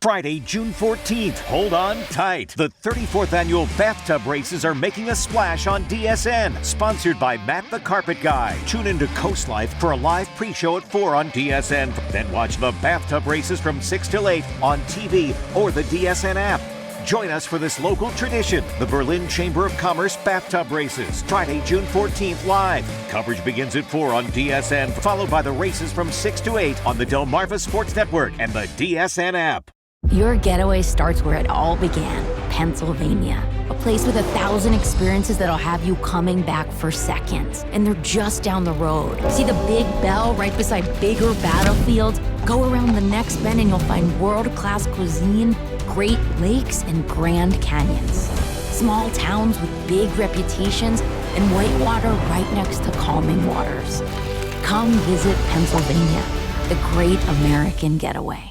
Speaker 1: Friday, June 14th. Hold on tight. The 34th annual bathtub races are making a splash on DSN. Sponsored by Matt the Carpet Guy. Tune into Coast Life for a live pre-show at 4 on DSN. Then watch the bathtub races from 6 till 8 on TV or the DSN app. Join us for this local tradition, the Berlin Chamber of Commerce Bathtub Races. Friday, June 14th, live. Coverage begins at 4 on DSN, followed by the races from 6 to 8 on the Delmarva Sports Network and the DSN app.
Speaker 12: Your getaway starts where it all began, Pennsylvania. A place with 1,000 experiences that'll have you coming back for seconds. And they're just down the road. See the Big Bell right beside bigger battlefields? Go around the next bend and you'll find world-class cuisine, Great Lakes, and Grand Canyons. Small towns with big reputations and whitewater right next to calming waters. Come visit Pennsylvania, the great American getaway.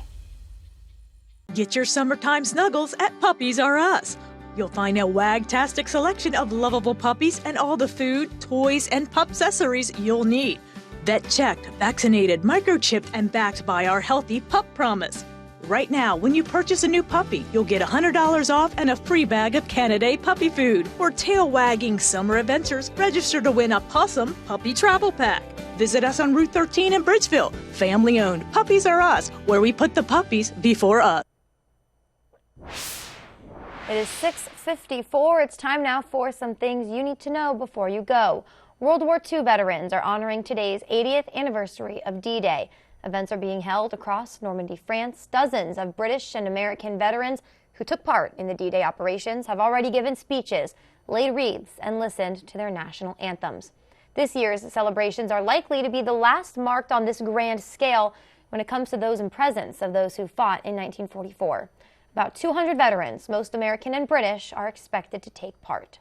Speaker 13: Get your summertime snuggles at Puppies R Us. You'll find a wag-tastic selection of lovable puppies and all the food, toys, and pup accessories you'll need. Vet-checked, vaccinated, microchipped, and backed by our Healthy Pup Promise. Right now, when you purchase a new puppy, you'll get $100 off and a free bag of Canada puppy food. Or tail-wagging summer adventures, register to win a Possum Puppy Travel Pack. Visit us on Route 13 in Bridgeville. Family-owned. Puppies Are Us, where we put the puppies before us.
Speaker 3: It is 6:54. It's time now for some things you need to know before you go. World War II veterans are honoring today's 80th anniversary of D-Day. Events are being held across Normandy, France. Dozens of British and American veterans who took part in the D-Day operations have already given speeches, laid wreaths, and listened to their national anthems. This year's celebrations are likely to be the last marked on this grand scale when it comes to those in presence of those who fought in 1944. About 200 veterans, most American and British, are expected to take part.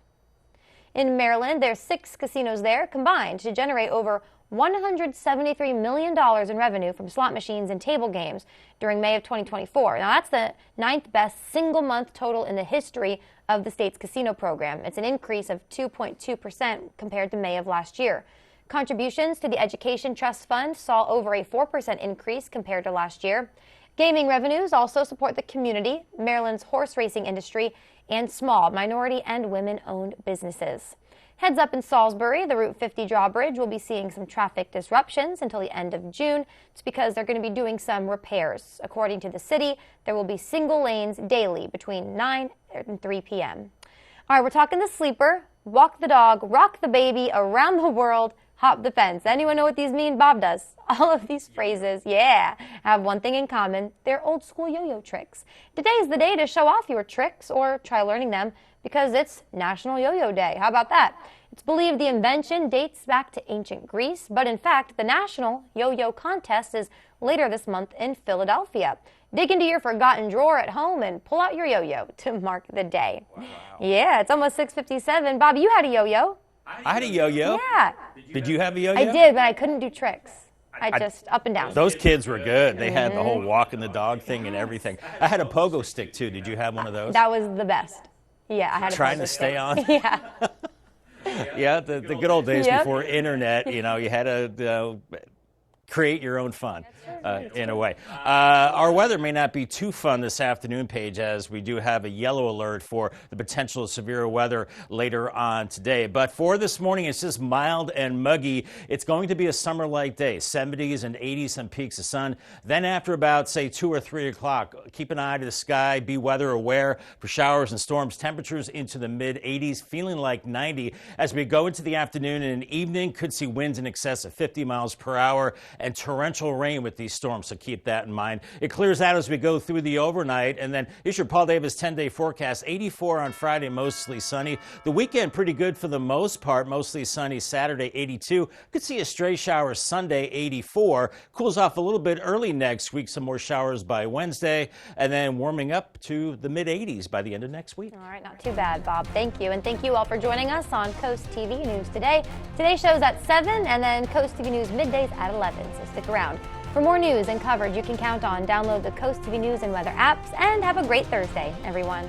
Speaker 3: In Maryland, there's 6 casinos there combined to generate over $173 million in revenue from slot machines and table games during May of 2024. Now, that's the 9th best single-month total in the history of the state's casino program. It's an increase of 2.2% compared to May of last year. Contributions to the Education Trust Fund saw over a 4% increase compared to last year. Gaming revenues also support the community, Maryland's horse racing industry, and small minority and women-owned businesses. Heads up in Salisbury, the Route 50 drawbridge will be seeing some traffic disruptions until the end of June. It's because they're going to be doing some repairs. According to the city, there will be single lanes daily between 9 and 3 p.m. All right, we're talking the sleeper, walk the dog, rock the baby, around the world, hop the fence. Anyone know what these mean? Bob does. All of these phrases, have one thing in common. They're old school yo-yo tricks. Today's the day to show off your tricks or try learning them because it's National Yo-Yo Day. How about that? It's believed the invention dates back to ancient Greece, but in fact, the National Yo-Yo Contest is later this month in Philadelphia. Dig into your forgotten drawer at home and pull out your yo-yo to mark the day. Wow. Yeah, it's almost 6:57. Bob, you had a yo-yo.
Speaker 2: I had a yo-yo.
Speaker 3: Yeah.
Speaker 2: Did you have a yo-yo?
Speaker 3: I did, but I couldn't do tricks. I just up and down.
Speaker 2: Those kids were good. They had the whole walking the dog thing and everything. I had a pogo stick too. Did you have one of those?
Speaker 3: That was the best. Yeah, I had a
Speaker 2: Trying
Speaker 3: pogo
Speaker 2: to stay
Speaker 3: stick.
Speaker 2: on?
Speaker 3: Yeah.
Speaker 2: Yeah, the good old days
Speaker 3: Yep.
Speaker 2: before internet, you had to create your own fun in a way. Our weather may not be too fun this afternoon, Paige, as we do have a yellow alert for the potential of severe weather later on today. But for this morning, it's just mild and muggy. It's going to be a summer-like day, 70s and 80s, some peaks of sun. Then after about, say, 2 or 3 o'clock, keep an eye to the sky, be weather aware for showers and storms. Temperatures into the mid-80s, feeling like 90. As we go into the afternoon and evening, could see winds in excess of 50 miles per hour and torrential rain with these storms, so keep that in mind. It clears out as we go through the overnight, and then here's your Paul Davis 10-day forecast. 84 on Friday, mostly sunny. The weekend pretty good for the most part, mostly sunny. Saturday, 82. Could see a stray shower Sunday, 84. Cools off a little bit early next week, some more showers by Wednesday, and then warming up to the mid-80s by the end of next week.
Speaker 3: All right, not too bad, Bob. Thank you. And thank you all for joining us on Coast TV News today. Today's show's at 7, and then Coast TV News middays at 11, so stick around. For more news and coverage you can count on, download the Coast TV News and weather apps, and have a great Thursday, everyone.